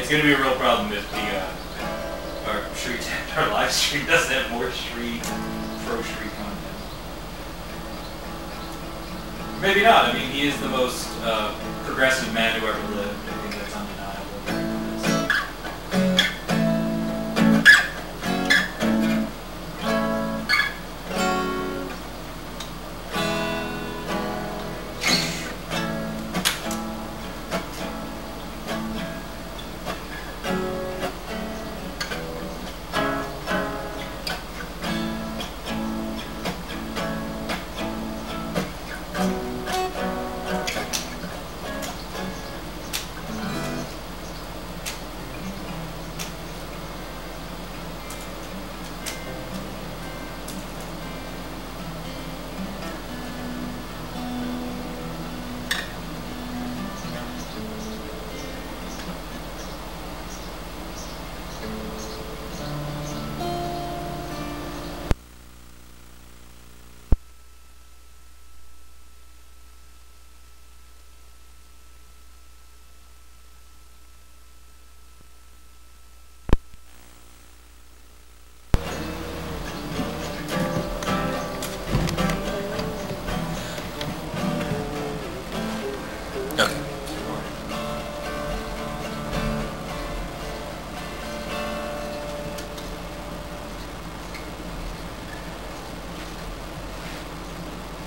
it's going to be a real problem if our Shri Thanedar live stream doesn't have more pro-Shri content. Maybe not. I mean, he is the most progressive man who ever lived. I think that's undeniable.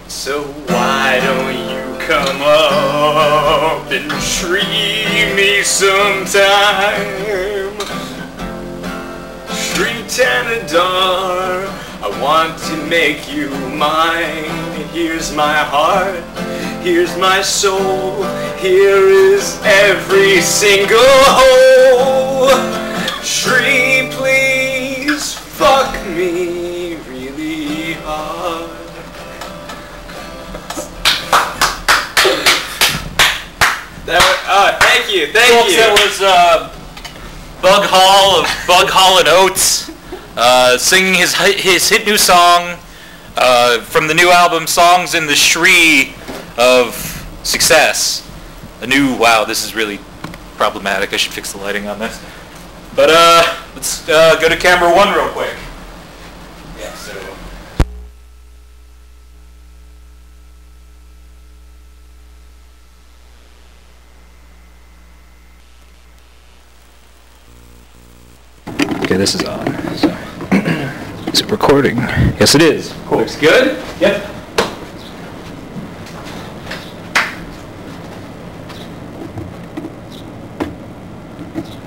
So why don't you come up and treat me sometime? Shri Thanedar, I want to make you mine. Here's my heart, here's my soul, here is every single hole. Shri, please fuck me really hard. Thank you. That was Bug Hall and Oates singing his hit new song from the new album Songs in the Shri of Success. Wow, this is really problematic. I should fix the lighting on this. But let's go to camera 1 real quick. Yeah, so. Okay, this is on. So. Is it recording? Yes, it is. Cool. Looks good? Yep.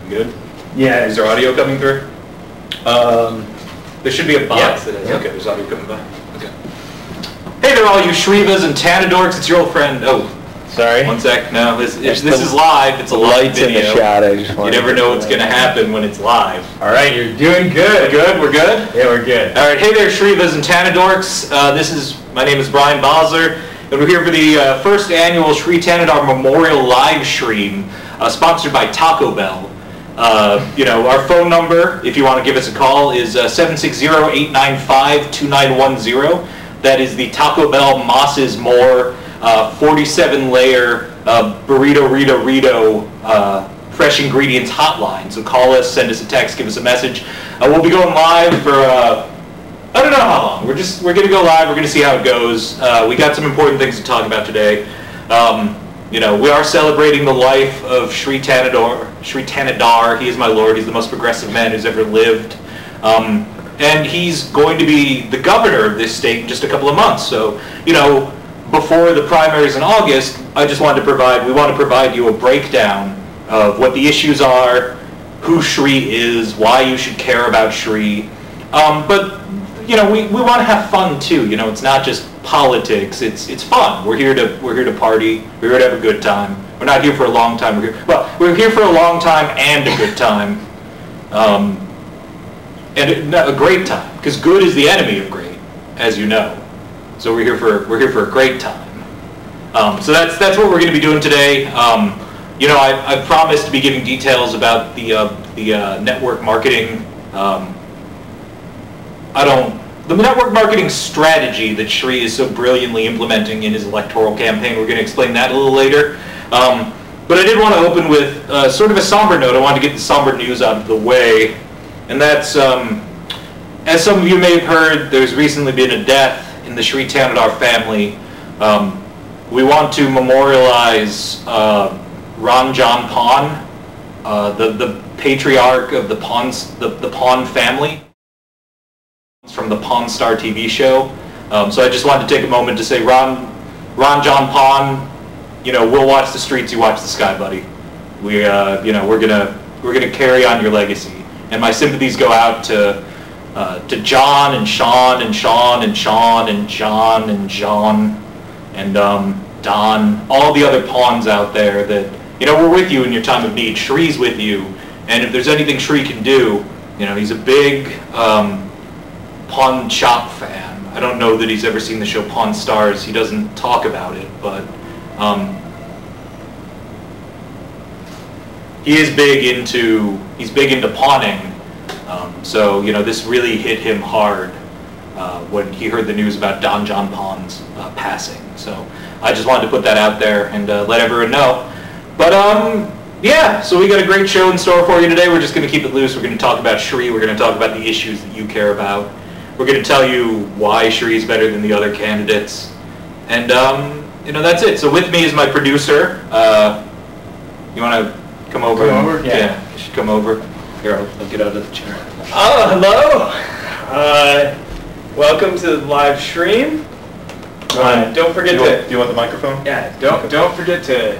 Good? Yeah. Is there audio coming through? There should be a box that has. Yep. Okay, there's audio coming by. Okay. Hey there, all you Shrivas and Thanedorks. It's your old friend. Oh, sorry. 1 sec. No, this is live. It's a live video. In the shot. I just You never know what's going to happen when it's live. All right, you're doing good. We're good? Yeah, we're good. All right, hey there, Shrivas and Thanedorks. My name is Brian Bosler, and we're here for the first annual Shri Thanedar Memorial live stream, sponsored by Taco Bell. Our phone number, if you want to give us a call, is 760-895-2910. That is the Taco Bell Moss's More 47-layer burrito fresh ingredients hotline. So call us, send us a text, give us a message. We'll be going live for I don't know how long. We're going to go live. We're going to see how it goes. We got some important things to talk about today. We are celebrating the life of Shri Thanedar. Shri Thanedar, he is my lord. He's the most progressive man who's ever lived. And he's going to be the governor of this state in just a couple of months. So, before the primaries in August, we want to provide you a breakdown of what the issues are, who Shri is, why you should care about Shri. But we want to have fun too. It's not just politics. It's fun. We're here to party. We're here to have a good time. We're not here for a long time. We're here for a long time and a good time, and a great time, because good is the enemy of great, as you know. So we're here for a great time. So that's what we're going to be doing today. I've promised to be giving details about the network marketing. The network marketing strategy that Shri is so brilliantly implementing in his electoral campaign. We're going to explain that a little later. But I did want to open with sort of a somber note. I wanted to get the somber news out of the way. And that's, as some of you may have heard, there's recently been a death in the Shri Thanedar family. We want to memorialize Ranjan Pan, the patriarch of the Pan family from the Pawn Star TV show. So I just wanted to take a moment to say, Ranjan Pan, you know, we'll watch the streets, you watch the sky, buddy. We, you know, we're gonna carry on your legacy. And my sympathies go out to John and Sean and Sean and Sean and John and John and Don, all the other pawns out there that, you know, we're with you in your time of need. Shri's with you, and if there's anything Shri can do, you know, he's a big Pawn Shop fan. I don't know that he's ever seen the show Pawn Stars. He doesn't talk about it, but he's big into pawning. So, you know, this really hit him hard when he heard the news about Don John Pan's passing. So I just wanted to put that out there and let everyone know. But yeah, so we got a great show in store for you today. We're just going to keep it loose. We're going to talk about Shri. We're going to talk about the issues that you care about. We're going to tell you why Shri is better than the other candidates. And, you know, that's it. So with me is my producer. You want to come over? Come over? Yeah, you should come over. Here, I'll get out of the chair. Oh, hello. Welcome to the LiveShrim. Don't forget to. Do you want the microphone? Yeah. Don't forget to.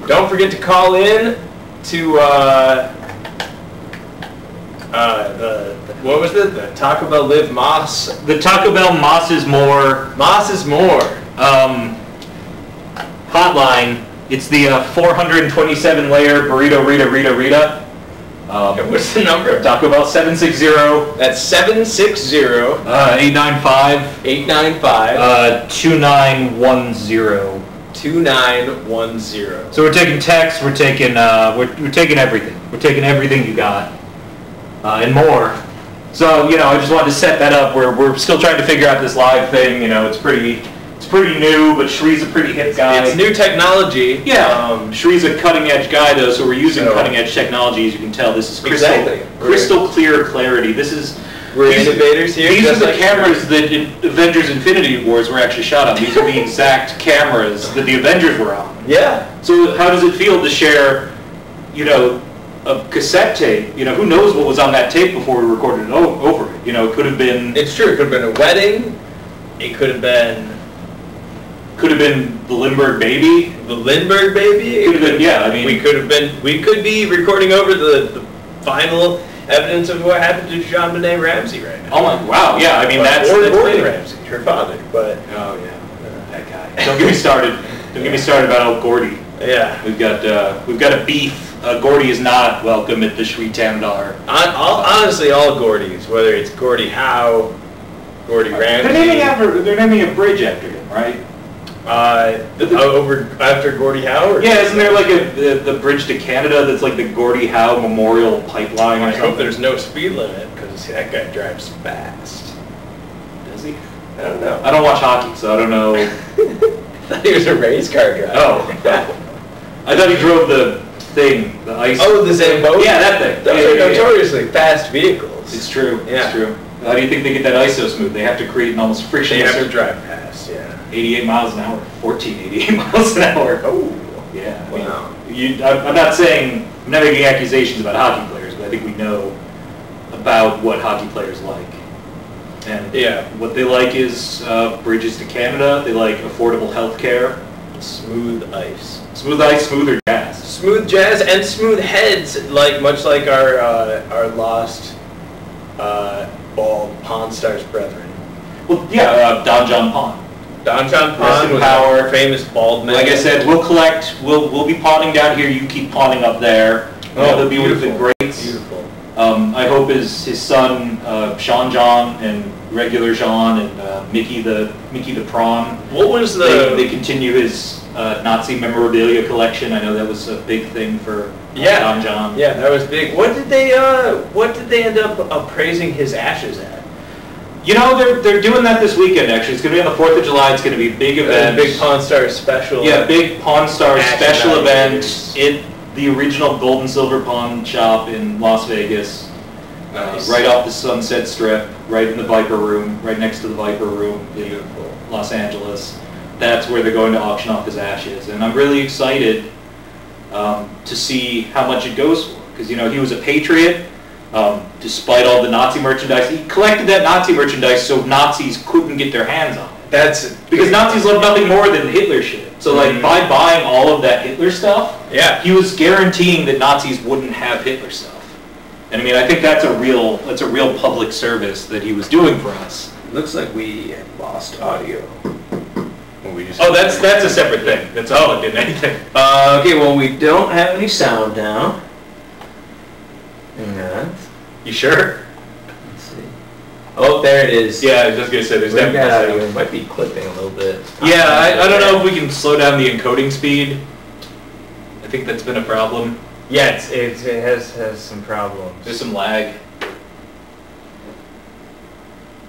Don't forget to call in to what was it? The Taco Bell Live Moss. The Taco Bell Moss is More. Moss is More. Hotline. It's the 427-layer burrito Rita. What's the number? Taco Bell 760. That's 760 895 895 2910. 2910. So we're taking text. We're taking we're taking everything. We're taking everything you got and more. So, you know, I just wanted to set that up. We're still trying to figure out this live thing. You know, it's pretty new, but Shri's a pretty hip guy. It's new technology. Yeah. Shri's a cutting edge guy though, so we're using cutting edge technology. As you can tell, this is crystal clear clarity. We're innovators here. These are the cameras that Avengers Infinity Wars were actually shot on. These are the exact cameras that the Avengers were on. Yeah. So how does it feel to share, you know, a cassette tape? You know, who knows what was on that tape before we recorded it over it? You know, it could have been... It's true. It could have been a wedding. It could have been... the Lindbergh baby. The Lindbergh baby. Could have been, yeah. I mean, we could be recording over the final evidence of what happened to JonBenet Ramsey right now. Oh my, wow, yeah. I mean, that's Gordon Ramsay, her father. But oh yeah, that guy. Don't get me started. Don't get me started about old Gordy. Yeah, we've got a beef. Gordy is not welcome at the Shri Thanedar. Honestly, all Gordys, whether it's Gordie Howe, Gordie Ramsay. They're naming a bridge after him, right? Over after Gordie Howe? Yeah, isn't there like the bridge to Canada that's like the Gordie Howe Memorial Pipeline or something? I hope there's no speed limit, because that guy drives fast. Does he? I don't know. I don't watch hockey, so I don't know. I thought he was a race car driver. Oh. I thought he drove the thing, the ice. Oh, the Zamboni? Yeah, that thing. Those are notoriously fast vehicles. It's true. Yeah. It's true. How do you think they get that ice so smooth? They have to create an almost frictionless... They have to drive fast, yeah. 88 miles an hour. 88 miles an hour. Oh. Yeah. Wow. I'm not making accusations about hockey players, but I think we know about what hockey players like. And yeah, what they like is bridges to Canada. They like affordable health care. Smooth ice. Smooth ice, smoother jazz. Smooth jazz and smooth heads, much like our lost bald Pawn Stars brethren. Well, yeah, Don John Pan. Don John Pan was power, famous bald man. Like I said, we'll collect. We'll be pawning down here. You keep pawning up there. That'll be with the greats. Beautiful. I hope his son Sean John and regular Jean and Mickey the prawn. What was the? They continue his Nazi memorabilia collection. I know that was a big thing for Don John. Yeah, that was big. What did they end up appraising his ashes at? You know, they're doing that this weekend, actually. It's going to be on the 4th of July. It's going to be a big event. Big Pawn Stars special. Yeah, big Pawn Stars special event in in the original Gold and Silver Pawn Shop in Las Vegas. Nice. Right off the Sunset Strip, right in the Viper Room, right next to the Viper Room in Los Angeles. That's where they're going to auction off his ashes. And I'm really excited to see how much it goes for. Because, you know, he was a patriot. Despite all the Nazi merchandise, he collected that Nazi merchandise so Nazis couldn't get their hands on it. Because Nazis love nothing more than Hitler shit. So like by buying all of that Hitler stuff, he was guaranteeing that Nazis wouldn't have Hitler stuff. And I mean, I think that's a real public service that he was doing for us. Looks like we lost audio. Oh, that's a separate thing. That's not plugged in anything. Okay, well we don't have any sound now. You sure? Let's see. Oh, there it is. Yeah, I was just gonna say there's definitely it might be clipping a little bit. Yeah, I don't know if we can slow down the encoding speed. I think that's been a problem. Yeah, it has some problems. There's some lag.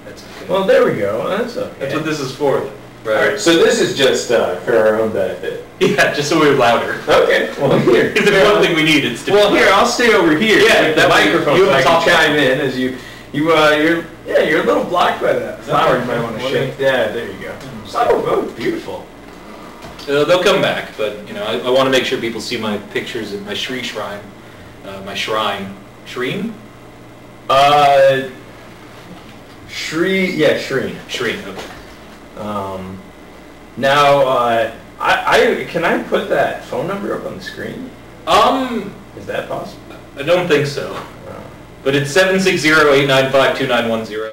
That's okay. Well, there we go. That's okay. That's what this is for. Right. So this is just for our own benefit. Yeah, just so we're louder. Okay. Well, here. If there's one thing we need, it's to here, I'll stay over here. Yeah, with the microphone you so I talk can chime in as you're a little blocked by that flower. You might want to shake. Yeah, there you go. Oh, beautiful. They'll come back, but you know, I want to make sure people see my pictures at my Shri shrine, my shrine. Shrine? Shrine. Shrine. Okay. Now, can I put that phone number up on the screen? Is that possible? I don't think so. But it's 760-895-2910.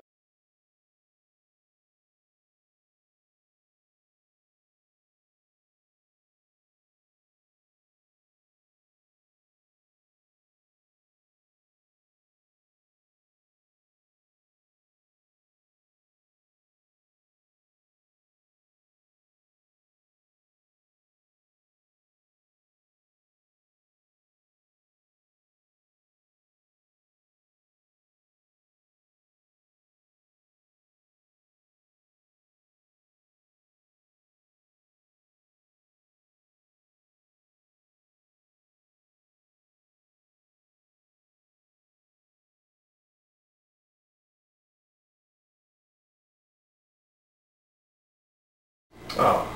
Oh.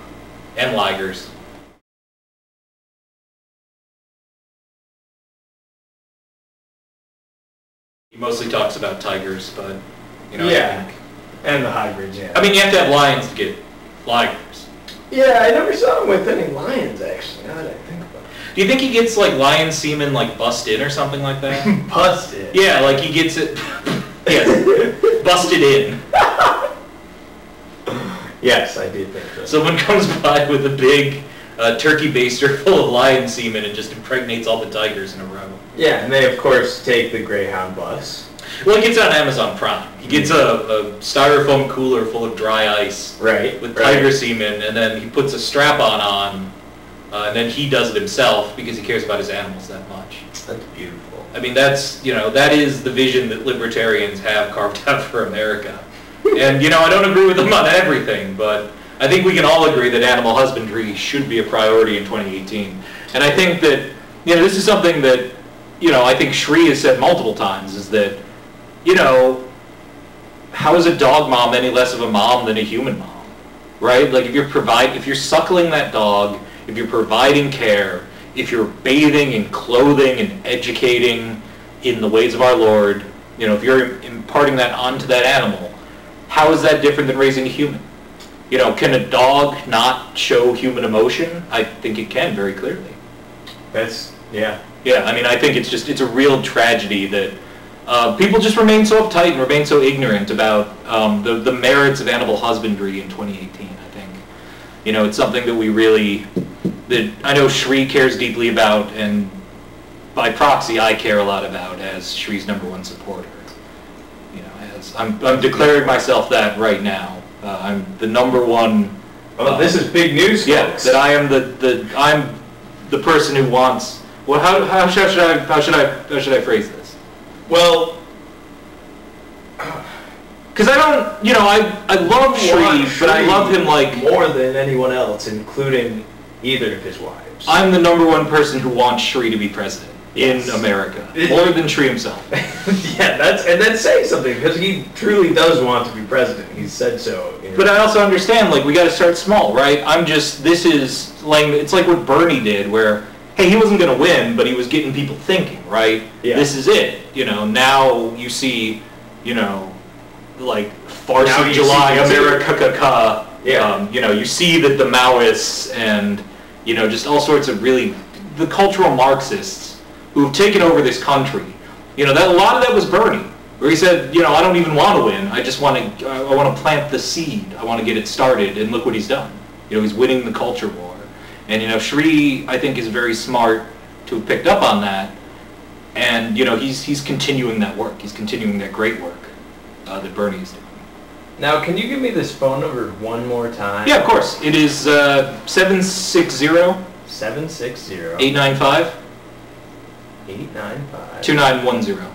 And ligers. He mostly talks about tigers, but you know. Yeah. And the hybrids, yeah. I mean, you have to have lions to get ligers. Yeah, I never saw him with any lions, actually. Now that I think about it. Do you think he gets like lion semen like bust in or something like that? Busted? Yeah, like he gets it. Yes, busted in. Yes, I did think so. Someone comes by with a big turkey baster full of lion semen and just impregnates all the tigers in a row. Yeah, and they of course take the Greyhound bus. Well, he gets it on Amazon Prime. He gets a styrofoam cooler full of dry ice, right, with tiger semen, and then he puts a strap-on on, and then he does it himself because he cares about his animals that much. That's beautiful. I mean, that's, you know, that is the vision that libertarians have carved out for America. And, you know, I don't agree with them on everything, but I think we can all agree that animal husbandry should be a priority in 2018. And I think that, you know, this is something that, you know, I think Shri has said multiple times, is that, you know, how is a dog mom any less of a mom than a human mom? Right? Like, if you're suckling that dog, if you're providing care, if you're bathing and clothing and educating in the ways of our Lord, you know, if you're imparting that onto that animal, how is that different than raising a human? You know, can a dog not show human emotion? I think it can very clearly. Yeah. Yeah, I mean, I think it's a real tragedy that people just remain so uptight and remain so ignorant about the merits of animal husbandry in 2018, I think. You know, it's something that that I know Shri cares deeply about, and by proxy I care a lot about as Shri's #1 supporter. You know, as I'm declaring myself that right now. I'm the #1. Well, this is big news, yeah, folks. that I am I'm the person who wants. Well, how should I phrase this? Well, Because I don't, I love Shri, but I love him like more than anyone else, including either of his wives. I'm the number one person who wants Shri to be president in America, more than Shri himself. Yeah, that's saying something, because he truly does want to be president. He's said so. But I also understand, like, we got to start small, right? It's like what Bernie did, where, hey, he wasn't going to win, but he was getting people thinking, right? Yeah. This is it. Now you see, like, Farce of July, America, yeah. You see that the Maoists and, just all sorts of really, the cultural Marxists who have taken over this country, a lot of that was Bernie, where he said, I don't even want to win, I just want to plant the seed, I want to get it started, and look what he's done. He's winning the culture war. And, Shri, I think, is very smart to have picked up on that, and, he's continuing that work, he's continuing that great work that Bernie's doing. Now, can you give me this phone number one more time? Yeah, of course. It is 760 760 895 895 2910.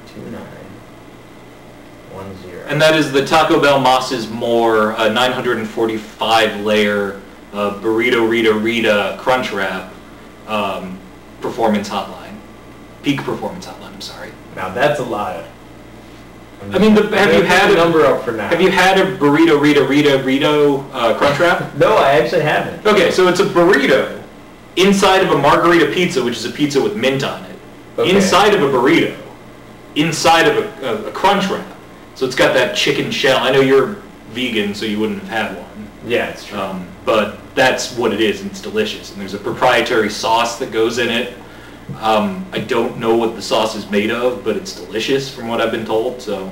2910. And that is the Taco Bell Moss's More 945-layer Burrito Rita Crunch Wrap performance hotline. Peak performance hotline, I'm sorry. Now, that's a lot. Have you had a number up for now? Have you had a Burrito Rita Crunch Wrap? No, I actually haven't. Okay, so it's a burrito inside of a margarita pizza, which is a pizza with mint on it. Okay. Inside of a burrito, inside of a crunch wrap. So it's got that chicken shell. I know you're vegan, so you wouldn't have had one. Yeah, it's true. But that's what it is, and it's delicious. And there's a proprietary sauce that goes in it. I don't know what the sauce is made of, but it's delicious from what I've been told. So,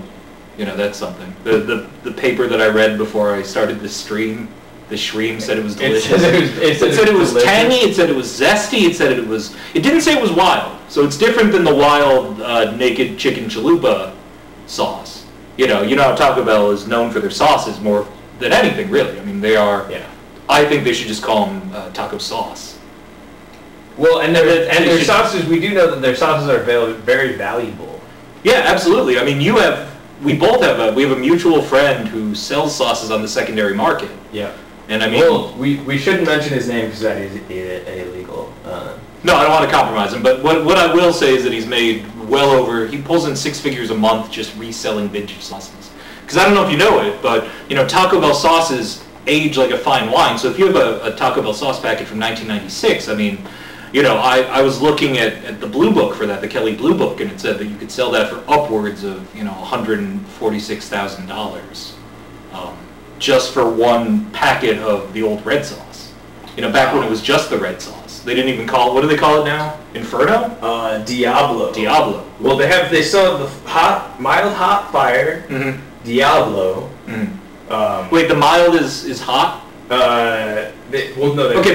that's something. The paper that I read before I started this stream, the Shreem, said it was delicious. It said it was tangy. It said it was zesty. It said it was. It didn't say it was wild. So it's different than the wild naked chicken chalupa sauce. How Taco Bell is known for their sauces more than anything, really. I mean, they are. Yeah. I think they should just call them taco sauce. Well, and their sauces, we do know that their sauces are very valuable. Yeah, absolutely. I mean, we have a mutual friend who sells sauces on the secondary market. Yeah. And I mean, well, we shouldn't mention his name because that is illegal. No, I don't want to compromise him, but what I will say is that he's made he pulls in 6 figures a month just reselling vintage sauces. Because I don't know if you know it, but, Taco Bell sauces age like a fine wine. So if you have a Taco Bell sauce packet from 1996, I mean, I was looking at the Blue Book for that, the Kelly Blue Book, and it said that you could sell that for upwards of, $146,000 just for one packet of the old red sauce. Back when it was just the red sauce. They didn't even call it, what do they call it now? Inferno? Diablo. Diablo. Well, they still have the mild hot fire, Diablo. Mm-hmm. Wait, the mild is hot? Okay,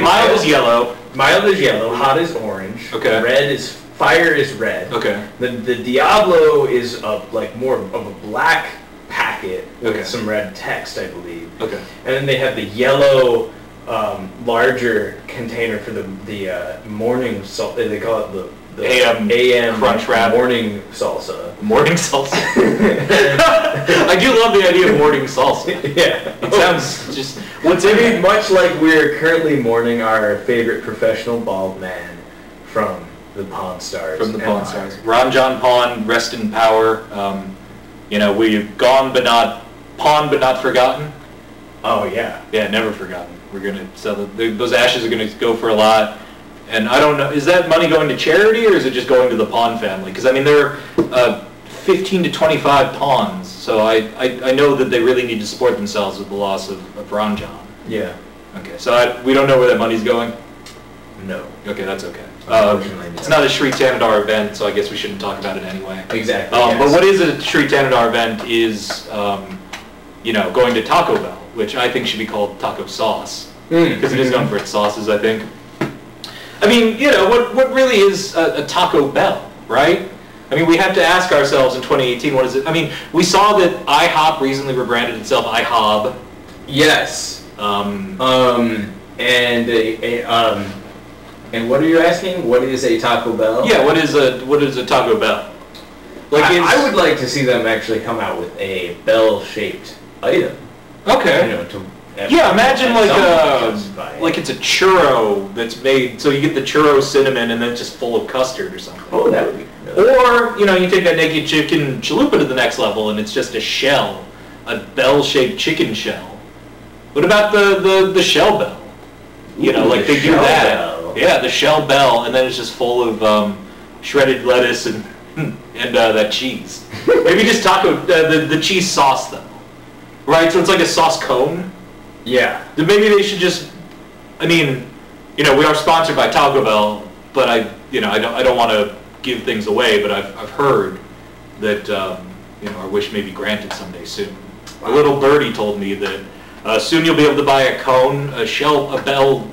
mild is yellow. Mild is yellow, hot is orange. Okay. Fire is red. Okay. The Diablo is more of a black packet with some red text, I believe. Okay. And then they have the yellow, larger container for the morning salt. They call it the AM crunch wrap. Morning salsa. Morning salsa. I do love the idea of morning salsa. Yeah. It sounds just. What's it? Much like we're currently mourning our favorite professional bald man from the Pawn Stars. From the Pawn Stars. Ron John Pawn, rest in power. We've gone but not pawned but not forgotten. Oh yeah. Yeah, never forgotten. We're gonna sell those ashes are gonna go for a lot. And I don't know, is that money going to charity or is it just going to the Pawn family? Because I mean, there are 15 to 25 pawns, so I know that they really need to support themselves with the loss of Ron John. Yeah. Okay, so we don't know where that money's going? No. Okay, that's okay. It's not a Shri Thanedar event, so I guess we shouldn't talk about it anyway. Exactly. Yes. But what is a Shri Thanedar event is, going to Taco Bell, which I think should be called taco sauce, because it is known for its sauces, I think. I mean, what really is a Taco Bell, right? I mean, we have to ask ourselves in 2018, what is it? I mean, we saw that IHOP recently rebranded itself IHOB. Yes. And what are you asking? What is a Taco Bell? Yeah, what is a Taco Bell? Like I would like to see them actually come out with a bell-shaped item. Okay. You know, to yeah, imagine like it's a churro that's made, so you get the churro cinnamon and then it's just full of custard or something. Oh, that would be. Or, you know, you take that naked chicken chalupa to the next level and it's just a shell, a bell-shaped chicken shell. What about the shell bell? You know, like they do that. Bell. Yeah, the shell bell, and then it's just full of shredded lettuce and that cheese. Maybe just the cheese sauce though, right? So it's like a sauce cone. Yeah. Maybe they should just. I mean, you know, we are sponsored by Taco Bell, but I don't want to give things away, but I've heard that you know, our wish may be granted someday soon. Wow. A little birdie told me that soon you'll be able to buy a cone, a shell bell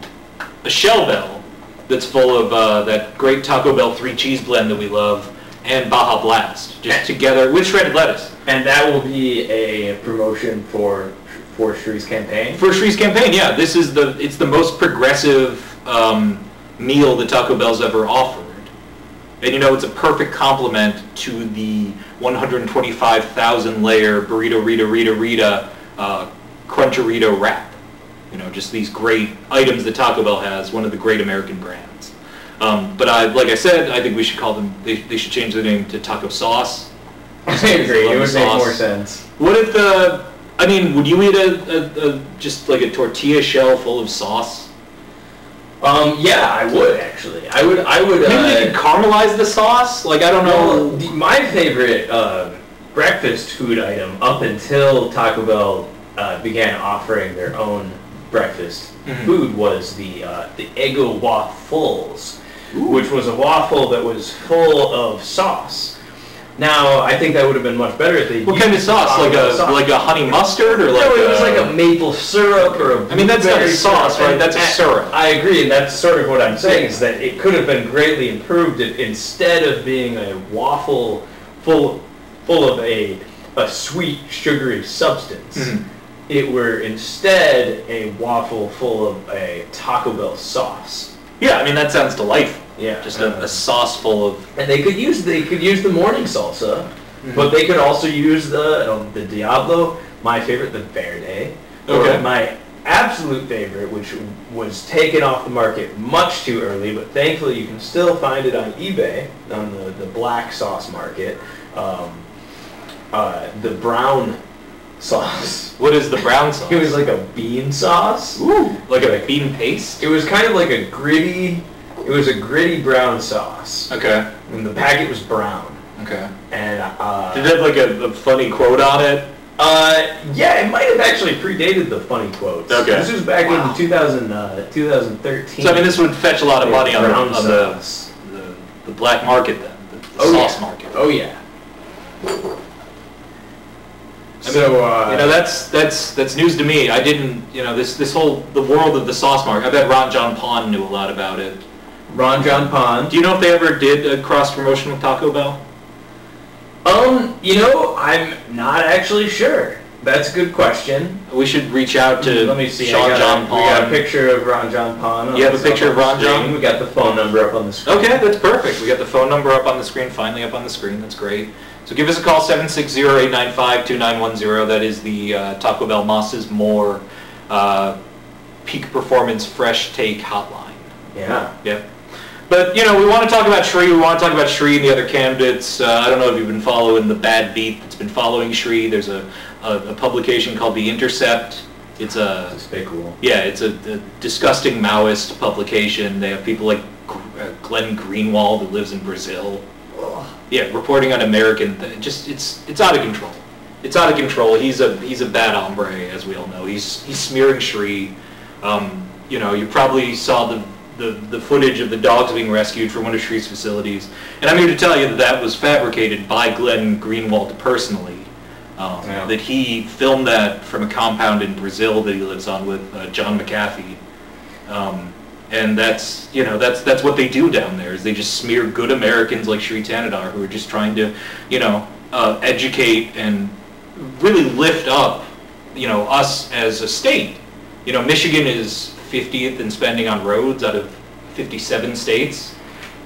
that's full of that great Taco Bell 3 cheese blend that we love, and Baja Blast, just together with shredded lettuce. And that will be a promotion for Shri's campaign? For Shri's campaign, yeah. It's the most progressive meal that Taco Bell's ever offered. And you know, it's a perfect complement to the 125,000 layer burrito Rita Cruncherito wrap. You know, just these great items that Taco Bell has, one of the great American brands. But like I said, I think we should call them, they should change the name to Taco Sauce. I agree, it would make more sense. What if would you eat just like a tortilla shell full of sauce? Yeah, I would actually. I would. Maybe they could caramelize the sauce. Like, I don't know. My favorite breakfast food item up until Taco Bell began offering their own breakfast food was the Eggo waffles, which was a waffle that was full of sauce. Now, I think that would have been much better if they. What kind of sauce? Like a honey mustard, or like? No, it was like a maple syrup or a. I mean, that's not a sauce, right? That's a syrup. I agree, and that's sort of what I'm saying is that it could have been greatly improved if instead of being a waffle full of a sweet, sugary substance, it were instead a waffle full of a Taco Bell sauce. Yeah, I mean that sounds delightful. Yeah, just a sauce full of. And they could use the morning salsa, but they could also use the Diablo. My favorite, the Verde. Okay. Or my absolute favorite, which was taken off the market much too early, but thankfully you can still find it on eBay on the black sauce market. The brown sauce. What is the brown sauce? It was like a bean sauce. Ooh, like a bean paste? It was kind of like a gritty brown sauce. Okay. And the packet was brown. Okay. And did it have like a funny quote on it? Yeah, it might have actually predated the funny quotes. Okay. This was back in 2013. So I mean, this would fetch a lot of money on the black market then, the sauce market. Oh yeah. That's news to me. I didn't, the world of the sauce market. I bet Ron John Pond knew a lot about it. Ron John Pond. Do you know if they ever did a cross promotion with Taco Bell? I'm not actually sure. That's a good question. We should reach out to Let me see. John Pond. We got a picture of Ron John Pond. You have a picture of Ron John? We got the phone number up on the screen. Okay, that's perfect. We got the phone number up on the screen, finally up on the screen. That's great. So give us a call, 760-895-2910. That is the Taco Bell Moss's More Peak Performance Fresh Take Hotline. Yeah. Yep. But, we want to talk about Shri. We want to talk about Shri and the other candidates. I don't know if you've been following the bad beat that's been following Shri. There's a publication called The Intercept. It's despicable. Yeah, it's a disgusting Maoist publication. They have people like Glenn Greenwald, who lives in Brazil. Yeah, reporting on American. It's out of control. It's out of control. He's a bad hombre, as we all know. He's smearing Shri. You probably saw the footage of the dogs being rescued from one of Shri's facilities, and I'm here to tell you that was fabricated by Glenn Greenwald personally. That he filmed that from a compound in Brazil that he lives on with John McAfee. And that's what they do down there, is they just smear good Americans like Shri Thanedar, who are just trying to, educate and really lift up, us as a state. Michigan is 50th in spending on roads out of 57 states.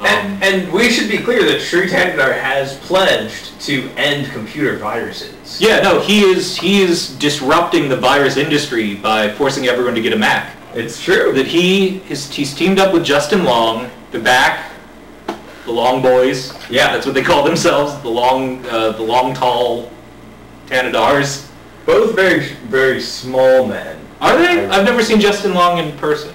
And we should be clear that Shri Thanedar has pledged to end computer viruses. Yeah, no, he is disrupting the virus industry by forcing everyone to get a Mac. It's true. That he's teamed up with Justin Long. They're back. The Long Boys. Yeah, that's what they call themselves. The long, tall Thanedars. Both very, very small men. Are they? I've never seen Justin Long in person.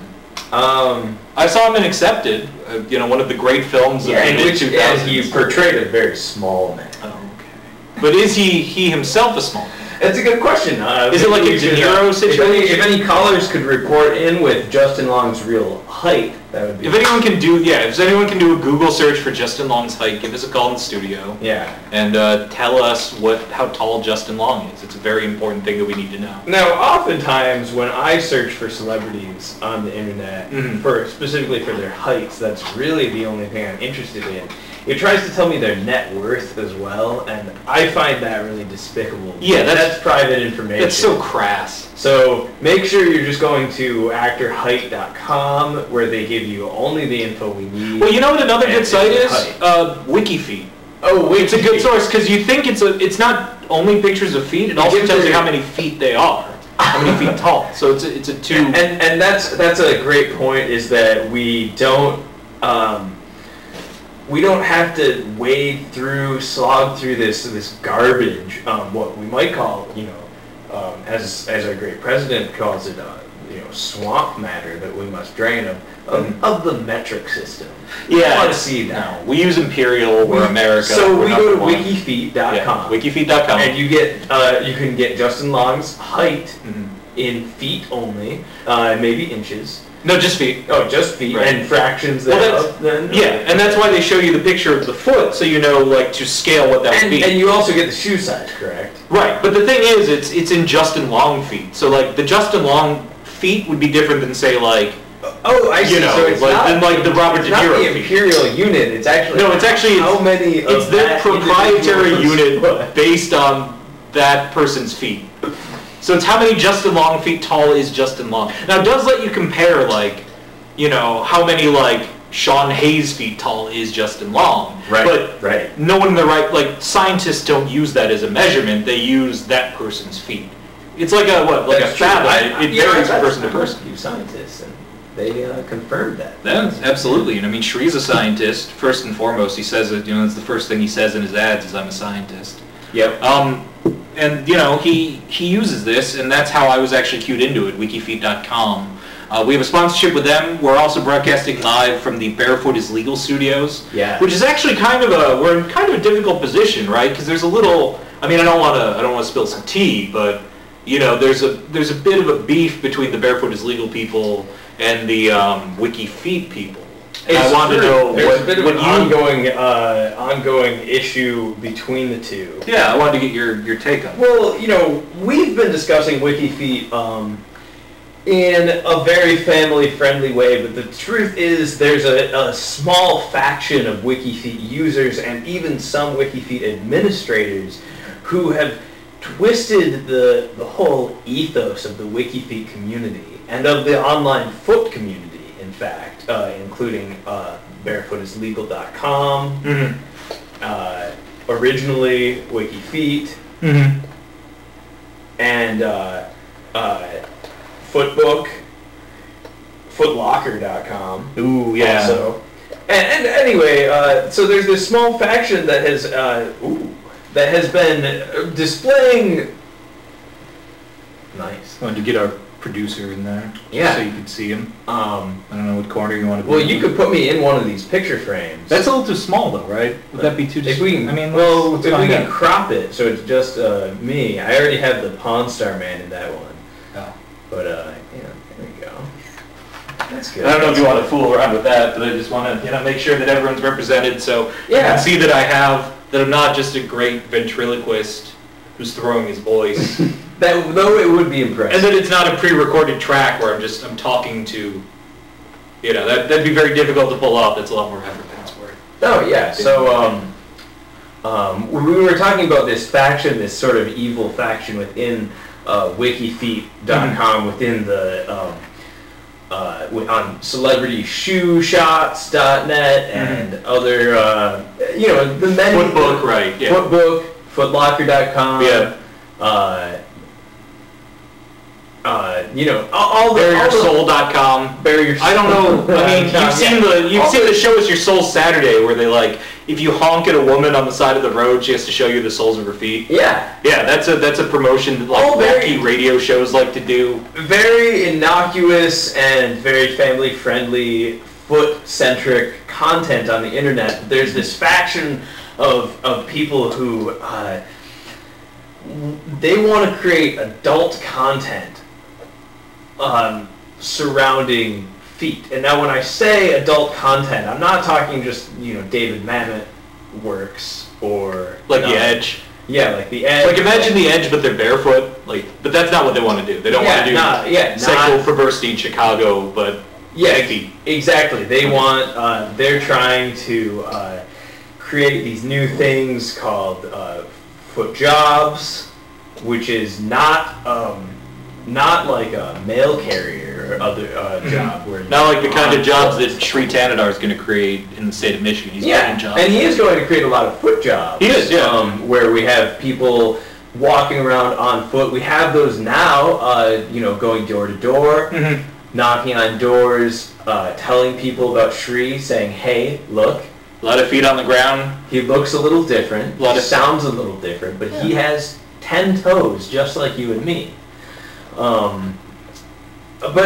I saw him in Accepted, one of the great films of the mid-2000s. And he portrayed a very small man. Oh, okay. But is he himself a small man? That's a good question. Is it like a De Niro situation? If any callers could report in with Justin Long's real height, that would be... If anyone can do a Google search for Justin Long's height, give us a call in the studio. Yeah. And tell us how tall Justin Long is. It's a very important thing that we need to know. Now, oftentimes when I search for celebrities on the internet, specifically for their heights, that's really the only thing I'm interested in. It tries to tell me their net worth as well, and I find that really despicable. Yeah, that's private information. That's so crass. So make sure you're just going to actorheight.com, where they give you only the info we need. Well, you know what another good site is? WikiFeet. Oh, wait, it's a good source because you think it's not only pictures of feet; it also tells you how many feet they are, how many feet tall. So it's a two. And that's a great point. Is that we don't have to slog through this garbage, what we might call, as our great president calls it, swamp matter that we must drain of the metric system. Yeah, I want to see that. No, we use Imperial. We're America. So we go to wikifeet.com. Yeah, wikifeet.com. And you can get Justin Long's height in feet only, maybe inches. No, just feet. Oh, just feet, right. And fractions and that's why they show you the picture of the foot, so you know, to scale what that would be. And you also get the shoe size, correct? Right, but the thing is, it's in Justin Long feet. So, the Justin Long feet would be different than, say, Oh, I see. So it's than the Robert De Niro feet. It's not the imperial unit. It's actually... No, it's actually... How many It's their proprietary unit based on that person's feet. So it's how many Justin Long feet tall is Justin Long. Now, it does let you compare, how many, Sean Hayes feet tall is Justin Long. Right, but right. No one in the right, scientists don't use that as a measurement. They use that person's feet. It's like a fathom. It varies person to person. You scientists, and they confirmed that. Yeah, absolutely. And I mean, Shri's a scientist. First and foremost, he says it, it's the first thing he says in his ads is, I'm a scientist. Yep. And, he uses this, and that's how I was actually cued into it, wikifeet.com. We have a sponsorship with them. We're also broadcasting live from the Barefoot is Legal studios. Yeah. Which is actually we're in kind of a difficult position, right? Because there's a little, I don't want to spill some tea, but, there's a bit of a beef between the Barefoot is Legal people and the WikiFeet people. I want to know there's a bit of an ongoing issue between the two. Yeah, I wanted to get your take on it. Well, we've been discussing WikiFeet in a very family-friendly way, but the truth is there's a small faction of WikiFeet users and even some WikiFeet administrators who have twisted the whole ethos of the WikiFeet community and of the online foot community, in fact, including barefootislegal.com, originally WikiFeet, and Footbook, footlocker.com. Ooh, yeah. Also. And anyway, so there's this small faction that has been displaying. Nice. Wanted to get our producer in there. Yeah. So you could see him. I don't know what corner you want to be. Well, you could put me in one of these picture frames. That's a little too small, though, right? Would that be too? If we can, if we can crop it so it's just me. I already have the Pawn Star Man in that one. Oh. But there we go. That's good. I don't know if you want to fool around with that, but I just want to make sure that everyone's represented, so you can see that that I'm not just a great ventriloquist who's throwing his voice. Though it would be impressive. And that it's not a pre-recorded track where I'm talking to, that'd be very difficult to pull off. That's a lot more effort than it's worth. Oh yeah. So we were talking about this faction, this sort of evil faction within wikifeet.com, within the on celebrityshoeshots.net and other, the many... Footbook, right, yeah. Footbook, footlocker.com. Yeah. All the... BareYourSoul.com. BareYourSoul. I don't know. I mean, you've seen the show It's Your Soul Saturday where they if you honk at a woman on the side of the road, she has to show you the soles of her feet. Yeah. Yeah, that's a promotion that wacky radio shows like to do. Very innocuous and very family-friendly, foot-centric content on the internet. There's this faction of people who they want to create adult content surrounding feet. And now when I say adult content, I'm not talking just, David Mamet works or... The Edge. Yeah, like The Edge. Like imagine The Edge, but they're barefoot. But that's not what they want to do. They don't want to do sexual perversity in Chicago, but... Yeah, exactly. They want, they're trying to create these new things called foot jobs, which is not like a mail carrier or other job. Where not like the kind of jobs that Shri Thanedar is going to create in the state of Michigan. He's jobs. And he is going to create a lot of foot jobs. He is, yeah. Where we have people walking around on foot. We have those now, going door to door. Mm-hmm. Knocking on doors, telling people about Shri, saying, hey, look. A lot of feet on the ground. He looks a little different. He sounds a little different, but he has 10 toes, just like you and me. But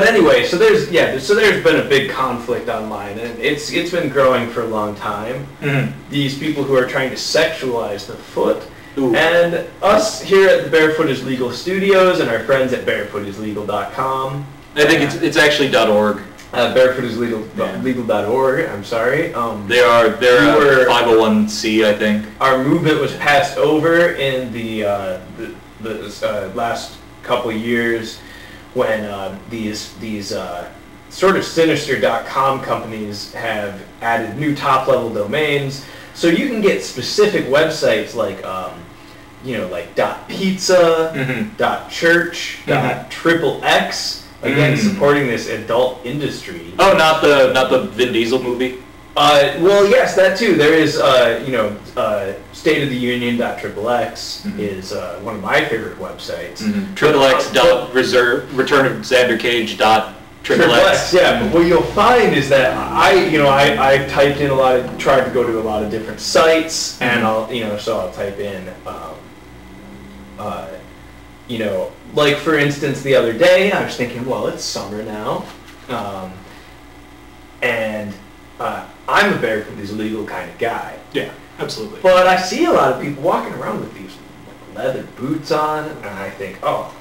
anyway, so there's been a big conflict online, and it's been growing for a long time. Mm-hmm. These people who are trying to sexualize the foot. Ooh. And us here at the Barefoot is Legal Studios and our friends at barefootislegal.com. I think it's actually .org. Barefootislegal.org. I'm sorry. They're 501c, I think. Our movement was passed over in the last couple of years when these sort of sinister .com companies have added new top-level domains, so you can get specific websites like like .pizza, mm-hmm. .church, mm-hmm. .xxx. Again, supporting this adult industry. Oh, not the Vin Diesel movie? Well, yes, that too. There is, stateoftheunion.xxx mm-hmm. is one of my favorite websites. Mm-hmm. XXX.returnofxandercage.xxx. Yeah, but what you'll find is that I typed in tried to go to a lot of different sites, and I'll type in, like for instance, the other day I was thinking, well, it's summer now, and I'm a Barefoot is Legal kind of guy. Yeah, absolutely. But I see a lot of people walking around with these leather boots on, and I think, oh,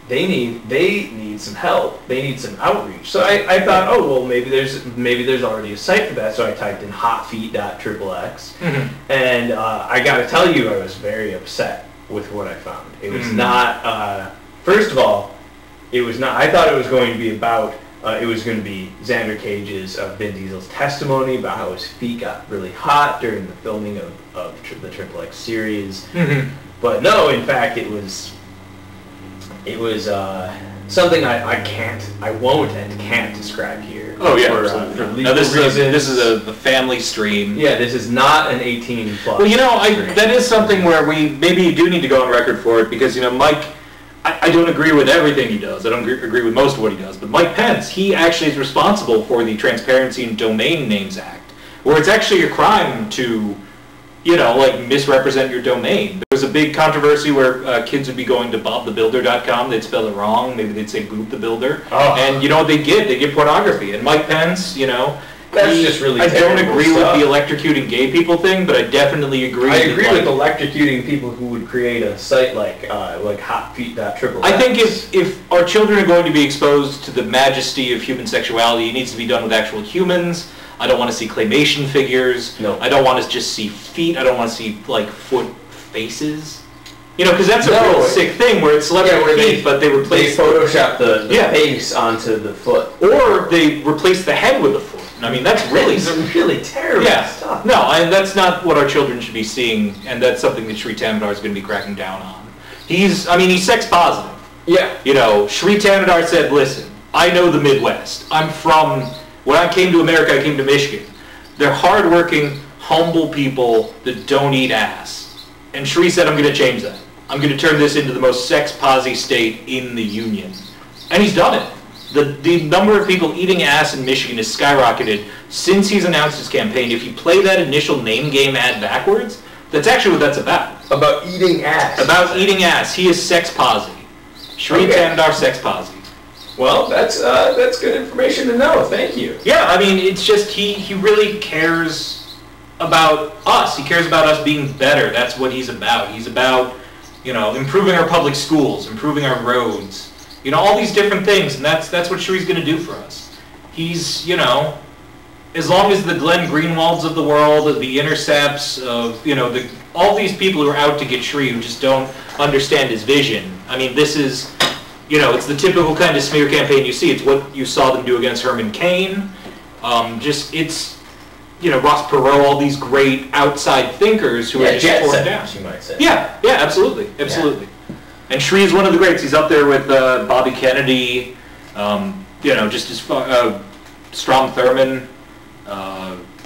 they need some help. They need some outreach. So I thought, oh well, maybe there's already a site for that. So I typed in hotfeet.xxx, mm-hmm. and I got to tell you, I was very upset with what I found. It was not. First of all, it was not. I thought it was going to be about. It was going to be Xander Cage's Vin Diesel's testimony about how his feet got really hot during the filming of the XXX series. Mm-hmm. But no, in fact, it was something I won't and can't describe here. Oh yeah, for absolutely. legal reasons. This is a family stream. Yeah, this is not an 18 plus. Well, that is something where maybe you do need to go on record for it, because Mike, I don't agree with everything he does. I don't agree with most of what he does. But Mike Pence, he actually is responsible for the Transparency in Domain Names Act, where it's actually a crime to misrepresent your domain. There was a big controversy where kids would be going to bobthebuilder.com, they'd spell it wrong, maybe they'd say Boop the Builder, and you know what they get? They get pornography. And Mike Pence, that's just really I don't terrible agree stuff. with the electrocuting gay people thing, but I definitely agree. I agree with electrocuting people who would create a site like hotfeet.xxx. I think if our children are going to be exposed to the majesty of human sexuality, it needs to be done with actual humans. I don't want to see claymation figures. No. I don't want to just see feet. I don't want to see foot faces. Because that's a real sick thing where it's celebrity feet, but they replace... They Photoshop the face onto the foot. Or they replace the head with a foot. I mean, that's really... really terrible stuff. No, and that's not what our children should be seeing, and that's something that Shri Thanedar is going to be cracking down on. He's sex positive. Yeah. Shri Thanedar said, listen, I know the Midwest. When I came to America, I came to Michigan. They're hardworking, humble people that don't eat ass. And Shri said, I'm going to change that. I'm going to turn this into the most sex-posy state in the Union. And he's done it. The number of people eating ass in Michigan has skyrocketed since he's announced his campaign. If you play that initial name game ad backwards, that's actually what that's about. About eating ass. About eating ass. He is sex-posy. Shri Thanedar sex-posy. Well, that's good information to know. Thank you. Yeah, I mean, it's just he really cares about us. He cares about us being better. That's what he's about. He's about, improving our public schools, improving our roads, all these different things, and that's what Shri's going to do for us. He's, as long as the Glenn Greenwalds of the world, the Intercepts of, all these people who are out to get Shri who just don't understand his vision. I mean, this is, it's the typical kind of smear campaign you see. It's what you saw them do against Herman Cain. It's Ross Perot, all these great outside thinkers who are just torn down. You might say. Yeah, absolutely. Yeah. And Shri is one of the greats. He's up there with Bobby Kennedy, just as far, Strom Thurmond,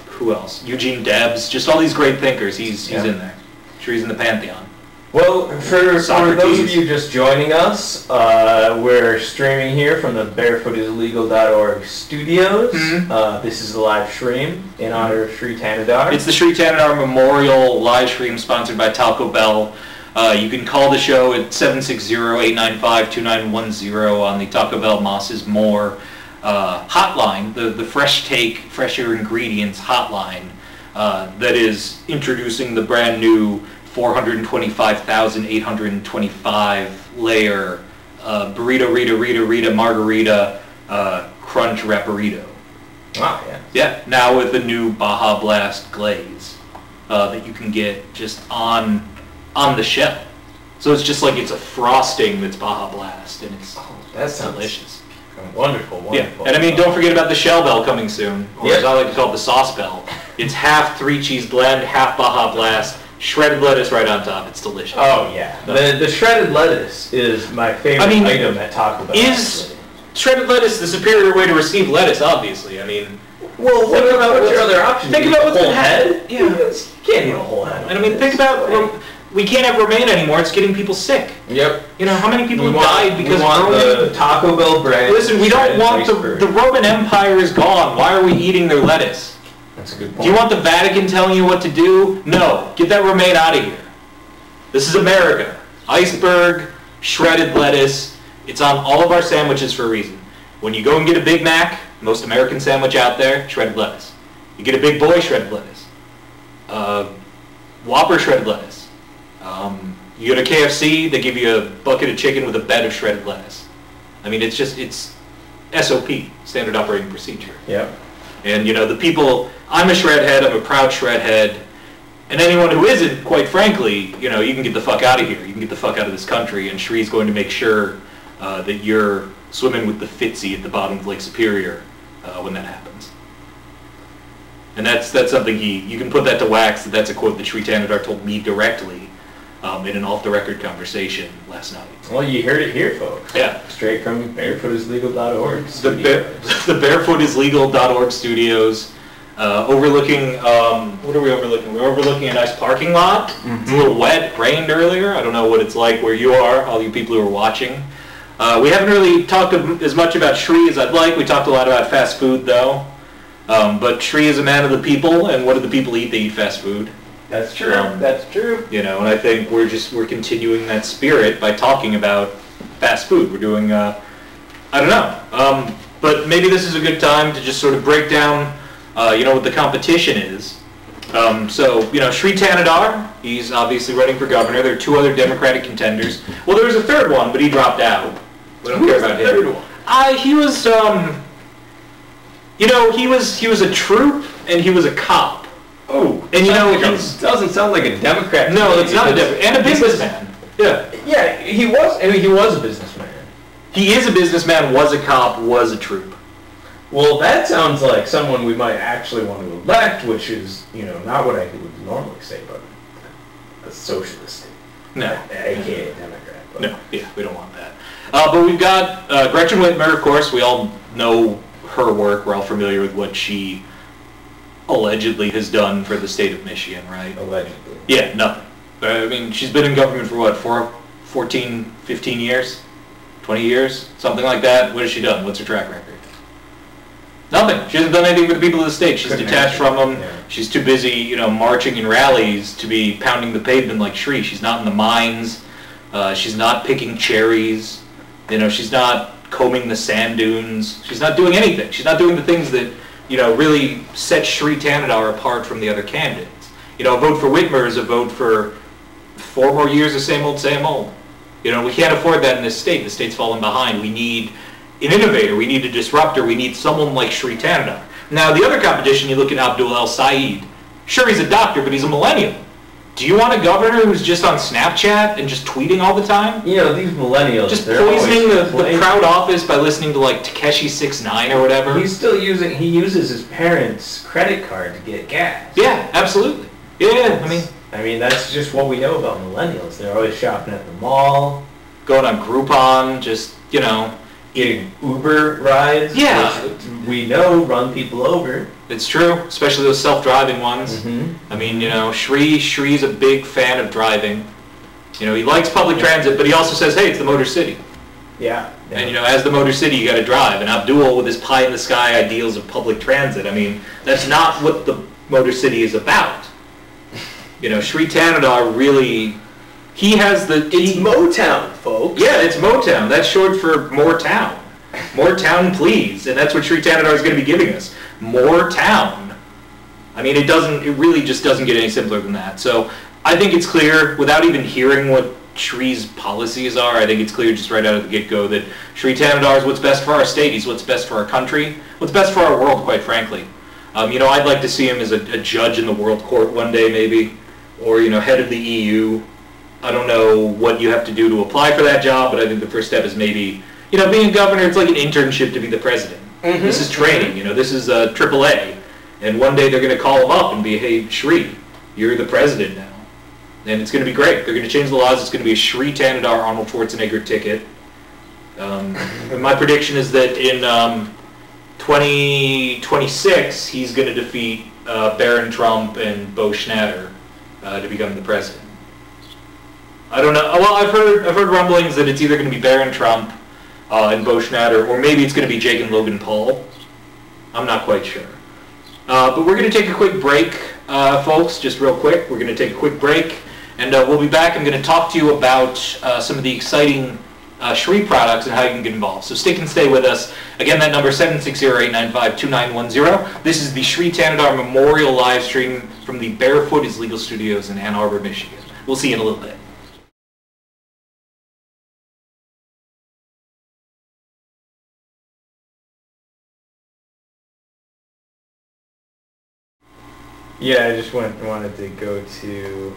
who else? Eugene Debs, just all these great thinkers. He's in there. Shri's in the pantheon. Well, for those of you just joining us, we're streaming here from the barefootislegal.org studios. Mm-hmm. This is the live stream in honor of Shri Thanedar. It's the Shri Thanedar Memorial live stream sponsored by Taco Bell. You can call the show at 760-895-2910 on the Taco Bell Moss is More hotline, the fresh take, fresher ingredients hotline that is introducing the brand new 425,825 layer burrito, Rita, margarita, crunch raparito. Ah, yeah. Yeah, now with the new Baja Blast glaze that you can get just on the shell. So it's just like it's a frosting that's Baja Blast, and it's delicious. Wonderful. Yeah, and I mean, don't forget about the shell bell coming soon, or as I like to call it, the sauce bell. It's half 3-cheese blend, half Baja Blast, shredded lettuce right on top. It's delicious. Oh yeah, the shredded lettuce is my favorite item at Taco Bell. Is shredded lettuce the superior way to receive lettuce? Obviously, I mean. Well, what about what's your other option? Think about what's whole head. Yeah, you can't eat a whole head. And I mean, think about we can't have romaine anymore. It's getting people sick. Yep. How many people died because we want the Taco Bell bread? Listen, we don't want the Roman Empire is gone. Why are we eating their lettuce? That's a good point. Do you want the Vatican telling you what to do? No. Get that romaine out of here. This is America. Iceberg, shredded lettuce. It's on all of our sandwiches for a reason. When you go and get a Big Mac, most American sandwich out there, shredded lettuce. You get a Big Boy, shredded lettuce. Whopper, shredded lettuce. You go to KFC, they give you a bucket of chicken with a bed of shredded lettuce. I mean, it's SOP, standard operating procedure. Yeah. And, the people, I'm a shredhead, I'm a proud shredhead, and anyone who isn't, quite frankly, you can get the fuck out of here. You can get the fuck out of this country, and Shri's going to make sure that you're swimming with the Fitzy at the bottom of Lake Superior when that happens. And that's something you can put that to wax. That's a quote that Shri Thanedar told me directly in an off-the-record conversation last night. Well, you heard it here, folks. Yeah. Straight from barefootislegal.org. The barefootislegal.org studios, overlooking, what are we overlooking? We're overlooking a nice parking lot. Mm-hmm. It's a little wet, it rained earlier. I don't know what it's like where you are, all you people who are watching. We haven't really talked as much about Shri as I'd like. We talked a lot about fast food, though. But Shri is a man of the people, and what do the people eat? They eat fast food. That's true. That's true. And I think we're continuing that spirit by talking about fast food. We're doing, I don't know, but maybe this is a good time to just sort of break down, what the competition is. So, Shri Thanedar, he's obviously running for governor. There are 2 other Democratic contenders. Well, there was a third one, but he dropped out. We don't care about him. Third one? He was, he was a troop and he was a cop. Oh, and he doesn't sound like a Democrat. No, it's not a Democrat. And a businessman. Yeah. Yeah, he was a businessman. He is a businessman, was a cop, was a troop. Well, that sounds like someone we might actually want to elect, which is, not what I would normally say, but a socialist. No. AKA Democrat. But. No, yeah, we don't want that. But we've got Gretchen Whitmer, of course. We all know her work. We're all familiar with what she allegedly has done for the state of Michigan, right? Allegedly. Yeah, nothing. I mean, she's been in government for what, 14, 15 years? 20 years? Something like that? What has she done? What's her track record? Nothing. She hasn't done anything for the people of the state. She's detached from them. Yeah. She's too busy, marching in rallies to be pounding the pavement like Shri. She's not in the mines. She's not picking cherries. She's not combing the sand dunes. She's not doing anything. She's not doing the things that, really set Shri Thanedar apart from the other candidates. A vote for Whitmer is a vote for 4 more years of same old, same old. We can't afford that in this state. The state's falling behind. We need an innovator. We need a disruptor. We need someone like Shri Thanedar. Now, the other competition, you look at Abdul El Sayed. Sure, he's a doctor, but he's a millennial. Do you want a governor who's just on Snapchat and just tweeting all the time? These millennials. Just poisoning the proud office by listening to like Takeshi 6ix9ine or whatever. He uses his parents' credit card to get gas. Yeah, absolutely. Yeah, I mean, that's just what we know about millennials. They're always shopping at the mall. Going on Groupon, just, getting Uber rides. Yeah. Which we know run people over. It's true, especially those self-driving ones. Mm-hmm. Shri's a big fan of driving. He likes public transit, but he also says, hey, it's the Motor City. Yeah. And, as the Motor City, you got to drive. And Abdul, with his pie-in-the-sky ideals of public transit, that's not what the Motor City is about. Shri Thanedar really, he has the... It's Motown, folks. Yeah, it's Motown. That's short for more town. More town, please. And that's what Shri Thanedar is going to be giving us. More town. It really just doesn't get any simpler than that. So I think it's clear, without even hearing what Shri's policies are, I think it's clear just right out of the get-go that Shri Thanedar is what's best for our state. He's what's best for our country. What's best for our world, quite frankly. I'd like to see him as a judge in the World Court one day, maybe. Or, head of the EU. I don't know what you have to do to apply for that job, but I think the first step is maybe, being a governor, it's like an internship to be the president. Mm-hmm. This is training, this is AAA. And one day they're going to call him up and be, hey, Shri, you're the president now. And it's going to be great. They're going to change the laws. It's going to be a Shri Thanedar Arnold Schwarzenegger ticket. And my prediction is that in 2026, he's going to defeat Barron Trump and Bo Schnatter to become the president. I don't know. Well, I've heard rumblings that it's either going to be Barron Trump and Bo Schnatter, or maybe it's going to be Jake and Logan Paul. I'm not quite sure. But we're going to take a quick break, folks, just real quick. We're going to take a quick break, and we'll be back. I'm going to talk to you about some of the exciting Shri products and how you can get involved. So stick and stay with us. Again, that number is 760-895-2910. This is the Shri Thanedar Memorial live stream from the Barefoot is Legal Studios in Ann Arbor, Michigan. We'll see you in a little bit. Yeah, I just wanted to go to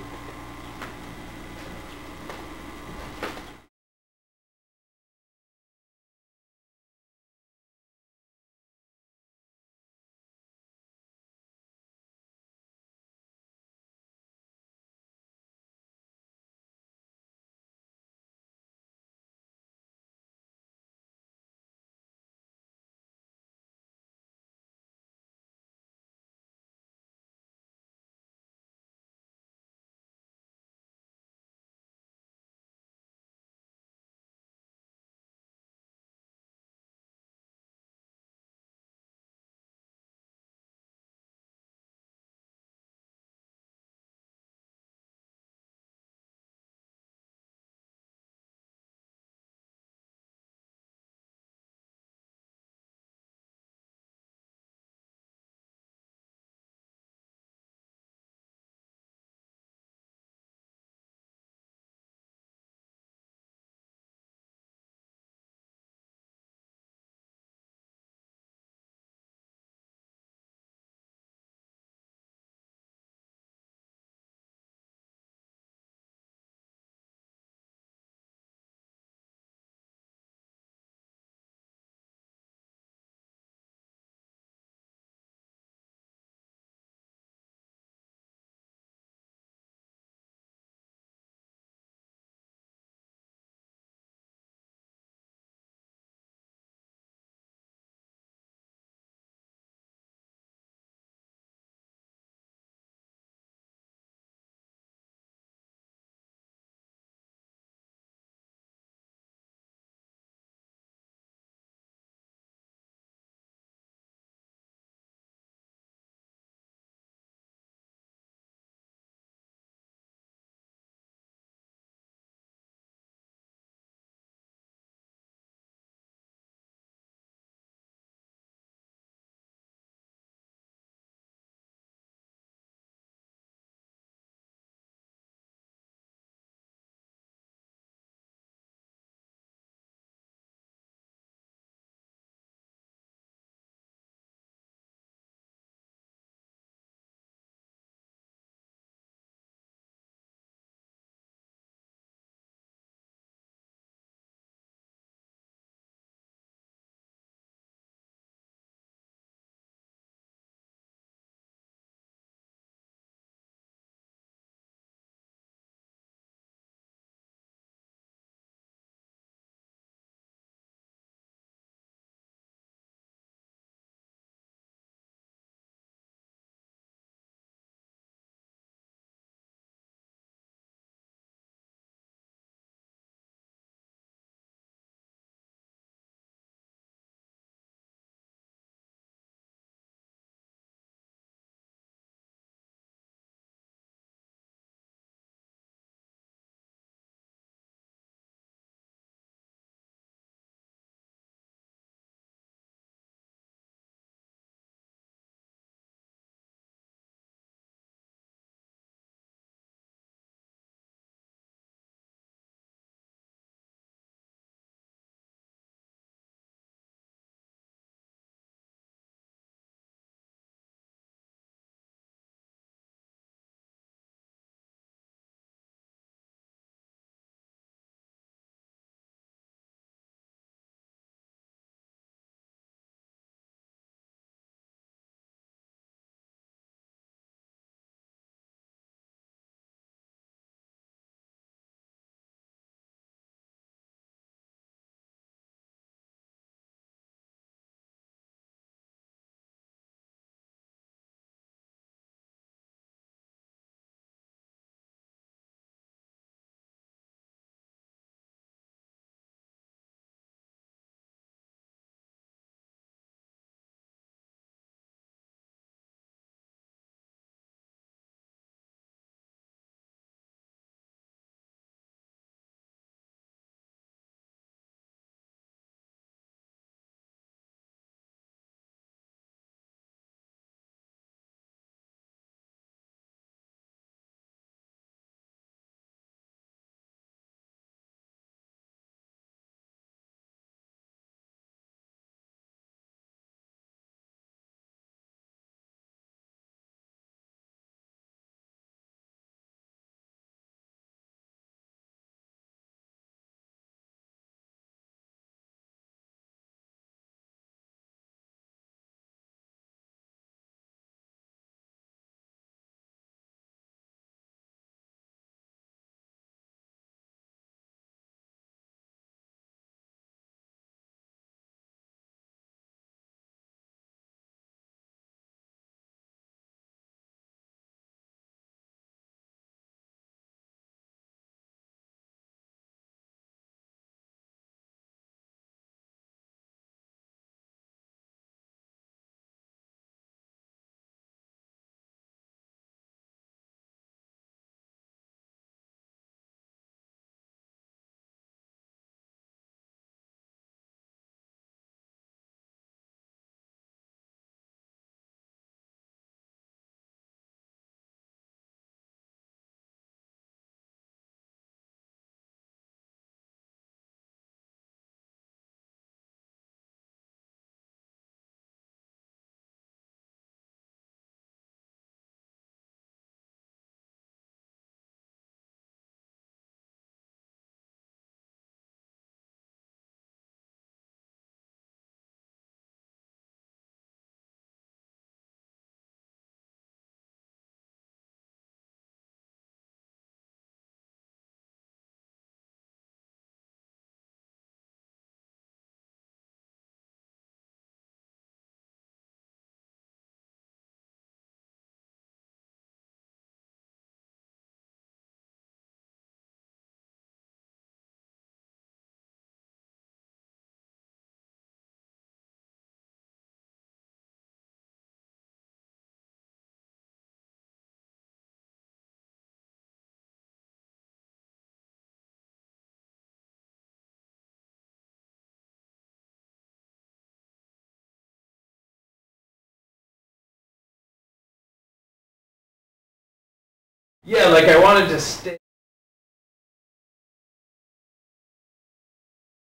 Yeah, like I wanted to stay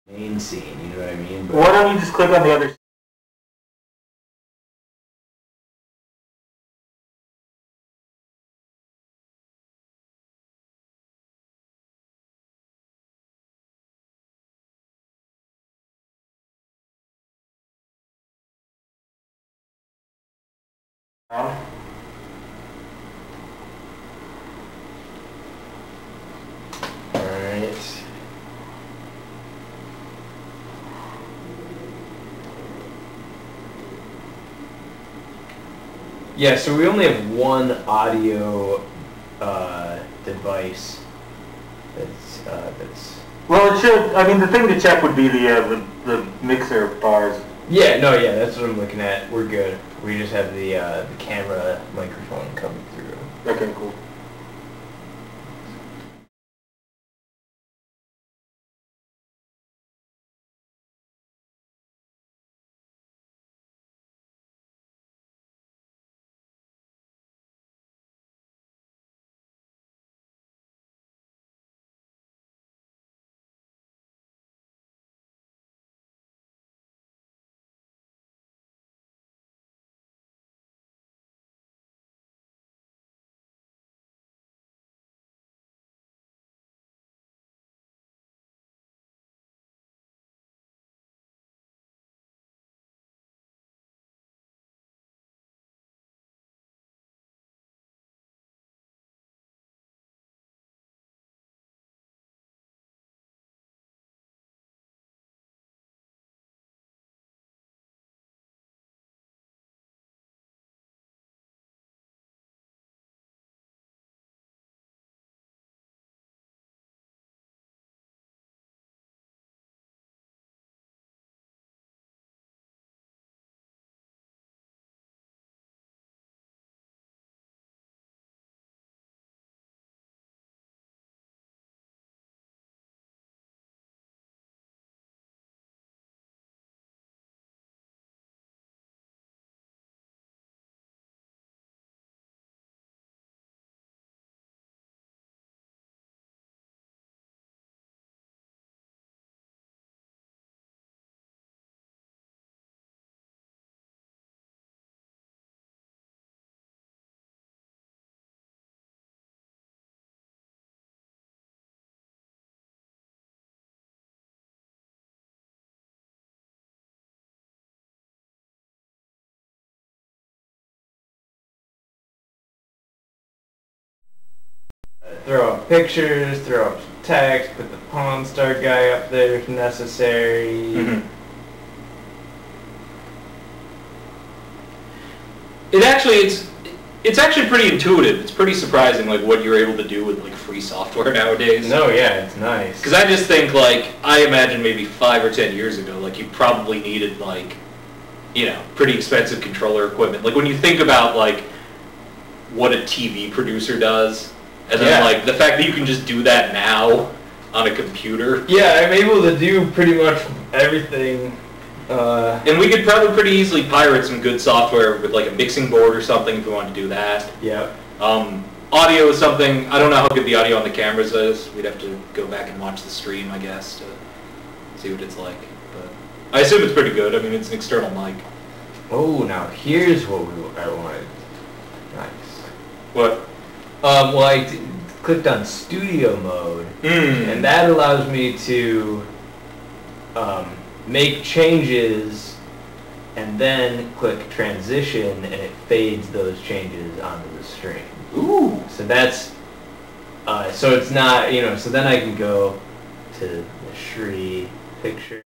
main scene, you know what I mean? But Why don't you just click on the other? Alright. Yeah, so we only have one audio device that's... Well, it should. I mean, the thing to check would be the mixer bars. Yeah, no, yeah, that's what I'm looking at. We're good. We just have the camera microphone coming through. Okay, cool. Throw up pictures, throw up text, put the Pawn Star guy up there if necessary. Mm-hmm. It's actually pretty intuitive. It's pretty surprising, like what you're able to do with like free software nowadays. No, yeah, it's nice. Because I just think, like, I imagine maybe 5 or 10 years ago, like, you probably needed, like, you know, pretty expensive controller equipment. Like, when you think about, like, what a TV producer does, and then, like, the fact that you can just do that now on a computer. Yeah, I'm able to do pretty much everything. And we could probably pretty easily pirate some good software with, like, a mixing board or something if we wanted to do that. Yeah. Audio is something, I don't know how good the audio on the cameras is. We'd have to go back and watch the stream, I guess, to see what it's like. But I assume it's pretty good. I mean, it's an external mic. Oh, now here's what I wanted. Nice. What? Well, I clicked on studio mode, and that allows me to make changes and then click transition, and it fades those changes onto the stream. Ooh. So that's, so it's not, you know, so then I can go to the Shri picture.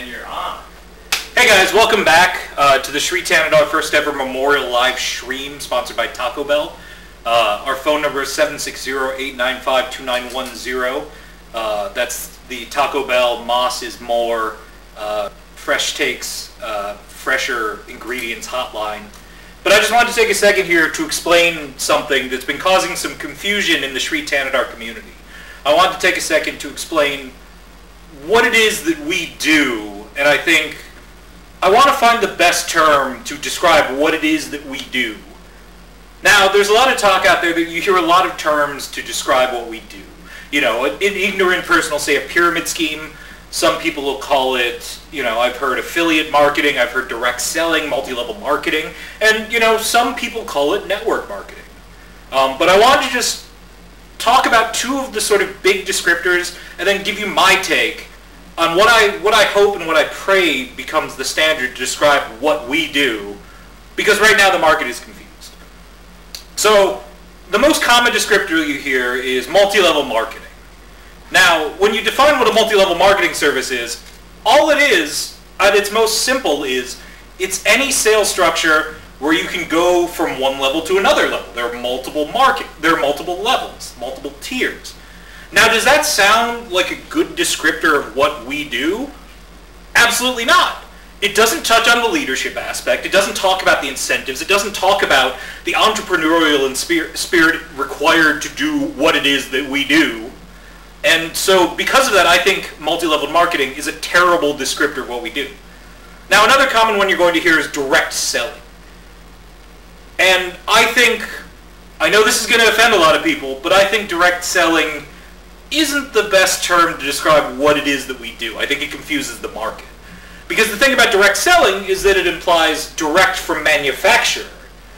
And you're on. Hey guys, welcome back to the Shri Thanedar first ever memorial live stream sponsored by Taco Bell. Our phone number is 760-895-2910. That's the Taco Bell Moss is More Fresh Takes Fresher Ingredients hotline. But I just wanted to take a second here to explain something that's been causing some confusion in the Shri Thanedar community. I want to take a second to explain what it is that we do, and I think I want to find the best term to describe what it is that we do. Now, there's a lot of talk out there that you hear a lot of terms to describe what we do. You know, an ignorant person will say a pyramid scheme. Some people will call it, you know, I've heard affiliate marketing, I've heard direct selling, multi-level marketing, and, you know, some people call it network marketing. But I wanted to just talk about two of the sort of big descriptors and then give you my take on what I hope and what I pray becomes the standard to describe what we do, because right now the market is confused. So the most common descriptor you hear is multi-level marketing. Now, when you define what a multi-level marketing service is, all it is, at its most simple, is it's any sales structure where you can go from one level to another level. There are multiple levels, multiple tiers. Now, does that sound like a good descriptor of what we do? Absolutely not. It doesn't touch on the leadership aspect. It doesn't talk about the incentives. It doesn't talk about the entrepreneurial and spirit required to do what it is that we do. And so because of that, I think multi-level marketing is a terrible descriptor of what we do. Now, another common one you're going to hear is direct selling. And I know this is going to offend a lot of people, but I think direct selling isn't the best term to describe what it is that we do. I think it confuses the market. Because the thing about direct selling is that it implies direct from manufacturer.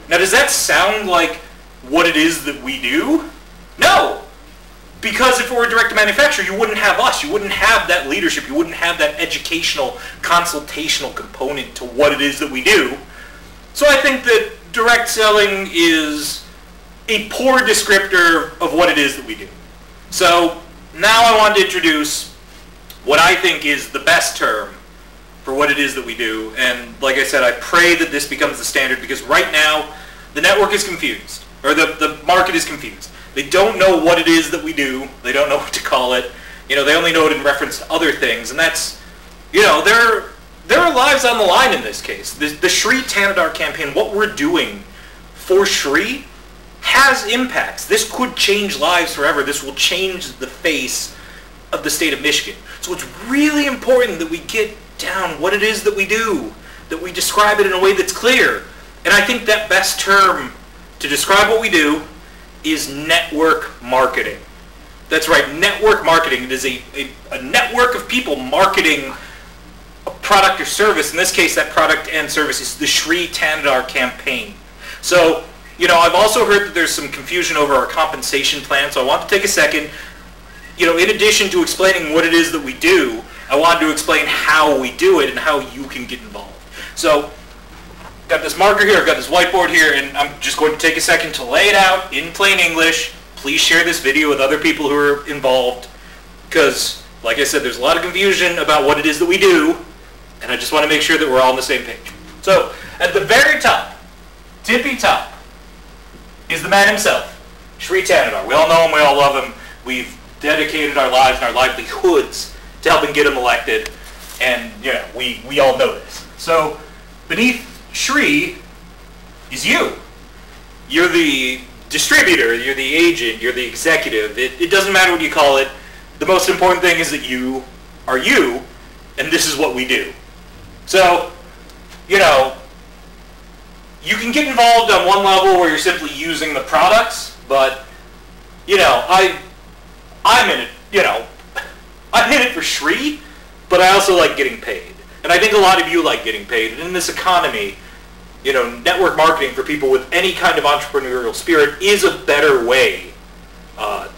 Now, does that sound like what it is that we do? No! Because if it were direct to manufacturer, you wouldn't have us. You wouldn't have that leadership. You wouldn't have that educational, consultational component to what it is that we do. So I think that direct selling is a poor descriptor of what it is that we do. So now I want to introduce what I think is the best term for what it is that we do. And like I said, I pray that this becomes the standard, because right now the network is confused, or the market is confused. They don't know what it is that we do. They don't know what to call it. You know, they only know it in reference to other things. And that's, you know, there are lives on the line in this case. The Shri Thanedar campaign, what we're doing for Shri, has impacts. This could change lives forever. This will change the face of the state of Michigan. So it's really important that we get down what it is that we do, that we describe it in a way that's clear. And I think that best term to describe what we do is network marketing. That's right, network marketing. It is a network of people marketing a product or service. In this case, that product and service is the Shri Thanedar campaign. So, you know, I've also heard that there's some confusion over our compensation plan, so I want to take a second. You know, in addition to explaining what it is that we do, I wanted to explain how we do it and how you can get involved. So, I've got this marker here, I've got this whiteboard here, and I'm just going to take a second to lay it out in plain English. Please share this video with other people who are involved, because, like I said, there's a lot of confusion about what it is that we do, and I just want to make sure that we're all on the same page. So, at the very top, tippy top, is the man himself, Shri Thanedar. We all know him, we all love him. We've dedicated our lives and our livelihoods to helping get him elected, and you know, we all know this. So, beneath Shri is you. You're the distributor, you're the agent, you're the executive. It doesn't matter what you call it. The most important thing is that you are you, and this is what we do. So, you know, you can get involved on one level where you're simply using the products, but, you know, I'm in it, you know, I'm in it for Shri, but I also like getting paid. And I think a lot of you like getting paid. And in this economy, you know, network marketing for people with any kind of entrepreneurial spirit is a better way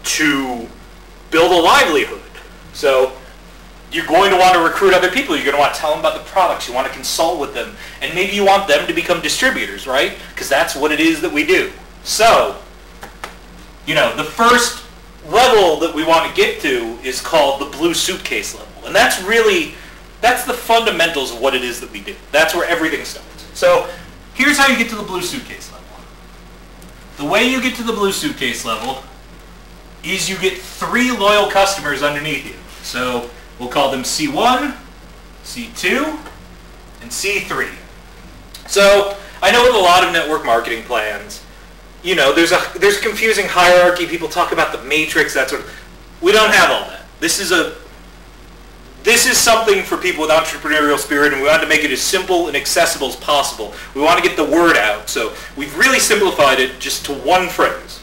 to build a livelihood. So you're going to want to recruit other people. You're going to want to tell them about the products. You want to consult with them. And maybe you want them to become distributors, right? Because that's what it is that we do. So, you know, the first level that we want to get to is called the blue suitcase level. And that's really That's the fundamentals of what it is that we do. That's where everything starts. So here's how you get to the blue suitcase level. The way you get to the blue suitcase level is you get 3 loyal customers underneath you. So we'll call them C1, C2, and C3. So I know with a lot of network marketing plans, you know, there's a confusing hierarchy. People talk about the matrix, that sort of. We don't have all that. This is something for people with entrepreneurial spirit, and we want to make it as simple and accessible as possible. We want to get the word out, so we've really simplified it just to one phrase.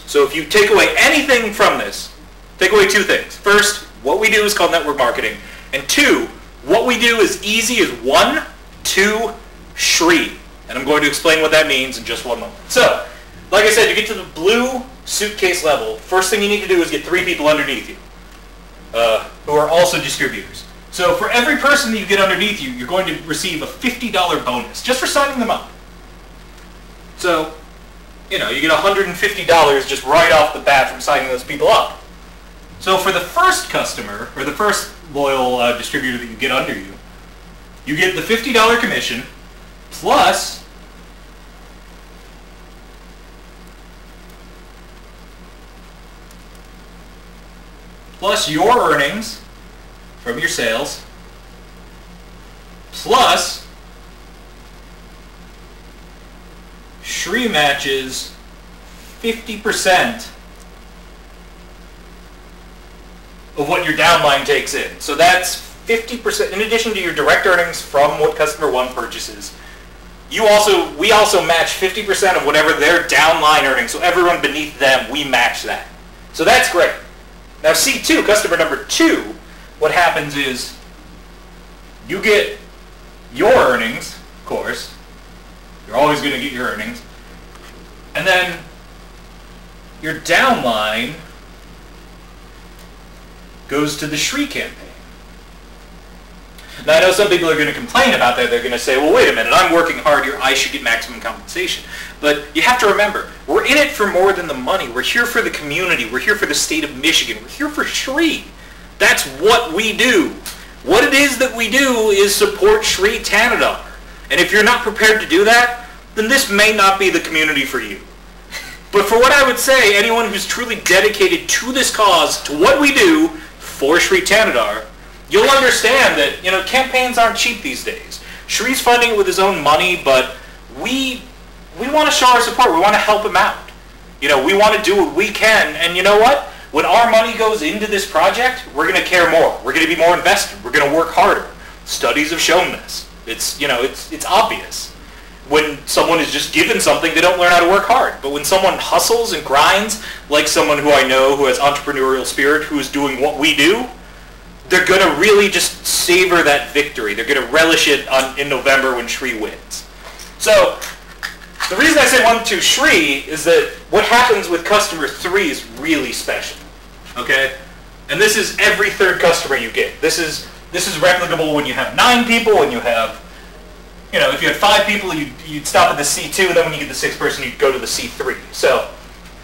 So if you take away anything from this, take away 2 things. First, what we do is called network marketing, and 2, what we do is easy as 1, 2, Shri. And I'm going to explain what that means in just one moment. So, like I said, you get to the blue suitcase level. First thing you need to do is get 3 people underneath you who are also distributors. So for every person that you get underneath you, you're going to receive a $50 bonus just for signing them up. So, you know, you get $150 just right off the bat from signing those people up. So for the first customer, or the first loyal distributor that you get under you, you get the $50 commission, plus your earnings from your sales, plus Shri matches 50% of what your downline takes in. So that's 50% in addition to your direct earnings from what customer 1 purchases. We also match 50% of whatever their downline earnings. So everyone beneath them, we match that. So that's great. Now C2, customer number 2, what happens is you get your earnings, of course. You're always going to get your earnings. And then your downline goes to the Shri campaign. Now I know some people are going to complain about that. They're going to say, well, wait a minute, I'm working hard here. I should get maximum compensation. But you have to remember, we're in it for more than the money. We're here for the community. We're here for the state of Michigan. We're here for Shri. That's what we do. What it is that we do is support Shri Thanedar. And if you're not prepared to do that, then this may not be the community for you. But for what I would say, anyone who's truly dedicated to this cause, to what we do for Shri Thanedar, you'll understand that, you know, campaigns aren't cheap these days. Shri's funding it with his own money, but we want to show our support. We want to help him out. You know, we want to do what we can, and you know what? When our money goes into this project, we're going to care more. We're going to be more invested. We're going to work harder. Studies have shown this. It's, you know, it's obvious. When someone is just given something, they don't learn how to work hard. But when someone hustles and grinds, like someone who I know who has entrepreneurial spirit, who is doing what we do, they're going to really just savor that victory. They're going to relish it in November when Shri wins. So the reason I say 1, 2, Shri is that what happens with customer 3 is really special. Okay? And this is every 3rd customer you get. This is replicable when you have 9 people, when you have, you know, if you had 5 people, you'd stop at the C2, then when you get the 6th person, you'd go to the C3. So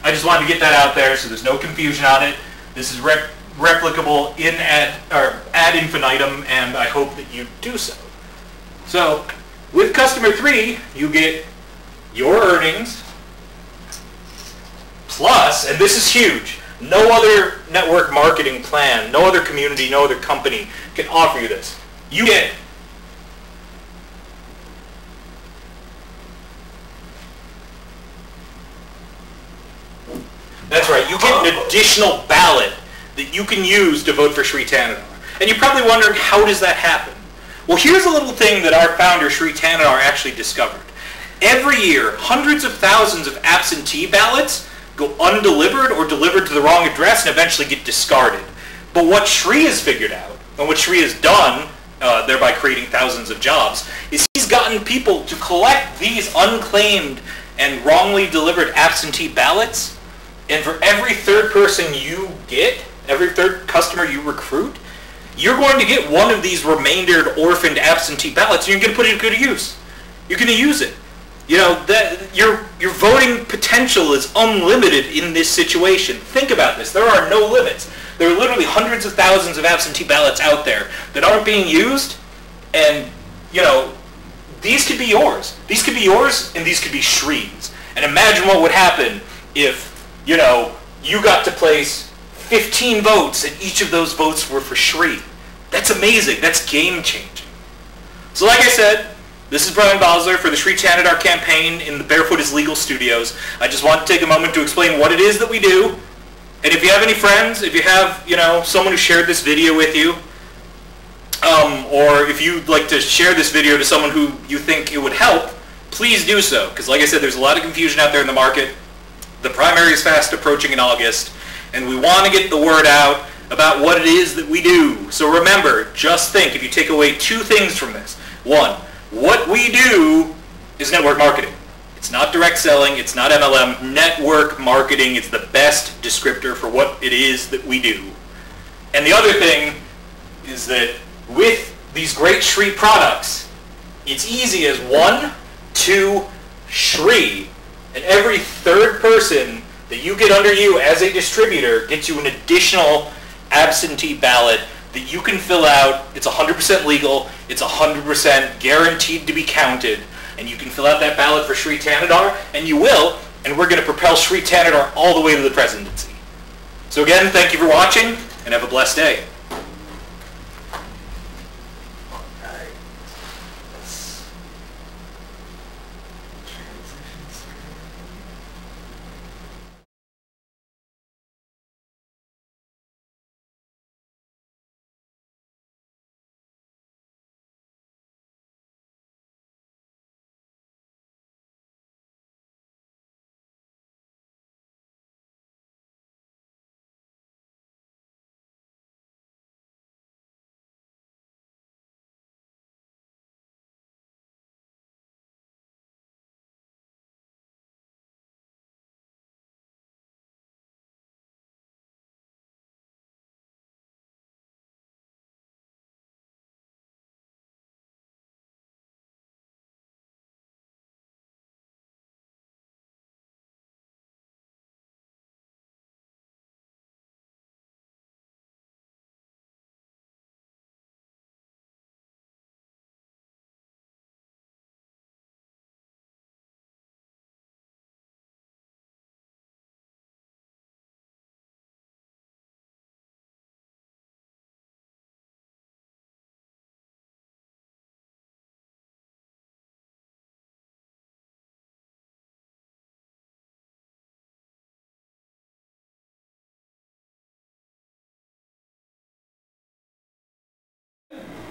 I just wanted to get that out there so there's no confusion on it. This is replicable in ad infinitum, and I hope that you do so. So with customer 3, you get your earnings plus, and this is huge, no other network marketing plan, no other community, no other company can offer you this. You get that's right, you get an additional ballot that you can use to vote for Shri Thanedar. And you're probably wondering, how does that happen? Well, here's a little thing that our founder, Shri Thanedar, actually discovered. Every year, hundreds of thousands of absentee ballots go undelivered or delivered to the wrong address and eventually get discarded. But what Shri has figured out, and what Shri has done, thereby creating thousands of jobs, is he's gotten people to collect these unclaimed and wrongly delivered absentee ballots, and for every 3rd person you get, every 3rd customer you recruit, you're going to get one of these remaindered, orphaned absentee ballots, and you're going to put it to good use. You're going to use it. You know, that your voting potential is unlimited in this situation. Think about this. There are no limits. There are literally hundreds of thousands of absentee ballots out there that aren't being used, and, you know, these could be yours. These could be yours, and these could be Shri's. And imagine what would happen if, you know, you got to place 15 votes, and each of those votes were for Shri. That's amazing. That's game-changing. So like I said, this is Brian Bosler for the Shri Thanedar campaign in the Barefoot is Legal Studios. I just want to take a moment to explain what it is that we do. And if you have any friends, if you have, you know, someone who shared this video with you, or if you'd like to share this video to someone who you think it would help, please do so. Because like I said, there's a lot of confusion out there in the market. The primary is fast approaching in August, and we want to get the word out about what it is that we do. So remember, just think, if you take away two things from this. One, what we do is network marketing. It's not direct selling, it's not MLM. Network marketing is the best descriptor for what it is that we do. And the other thing is that with these great Shri products, it's easy as 1, 2, Shri, and every third person that you get under you as a distributor gets you an additional absentee ballot that you can fill out. It's 100% legal, it's 100% guaranteed to be counted, and you can fill out that ballot for Shri Thanedar, and you will, and we're going to propel Shri Thanedar all the way to the presidency. So again, thank you for watching, and have a blessed day.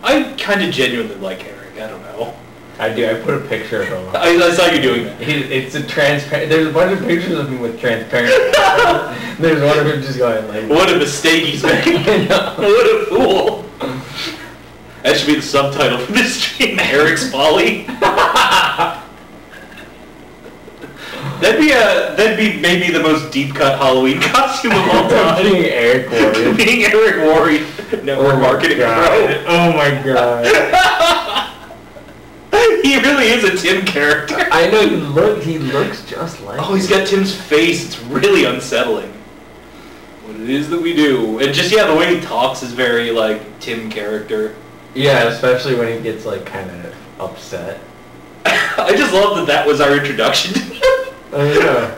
I kind of genuinely like Eric. I don't know. I do. I put a picture of him. I saw you doing that. It's a transparent. There's a bunch of pictures of him with transparent. There's one of him just going like. What a mistake he's made. What a fool. That should be the subtitle for this stream. Eric's folly. That'd be maybe the most deep cut Halloween costume of all time. Being Eric Worre. Being Eric Worre. Network marketing pro. Oh my god. He really is a Tim character. I know, he looks just like Oh, he's got Tim's face. It's really unsettling. What it is that we do. And just, yeah, the way he talks is very, like, Tim character. Yeah, especially when he gets, like, kind of upset. I just love that that was our introduction to him. Oh, yeah.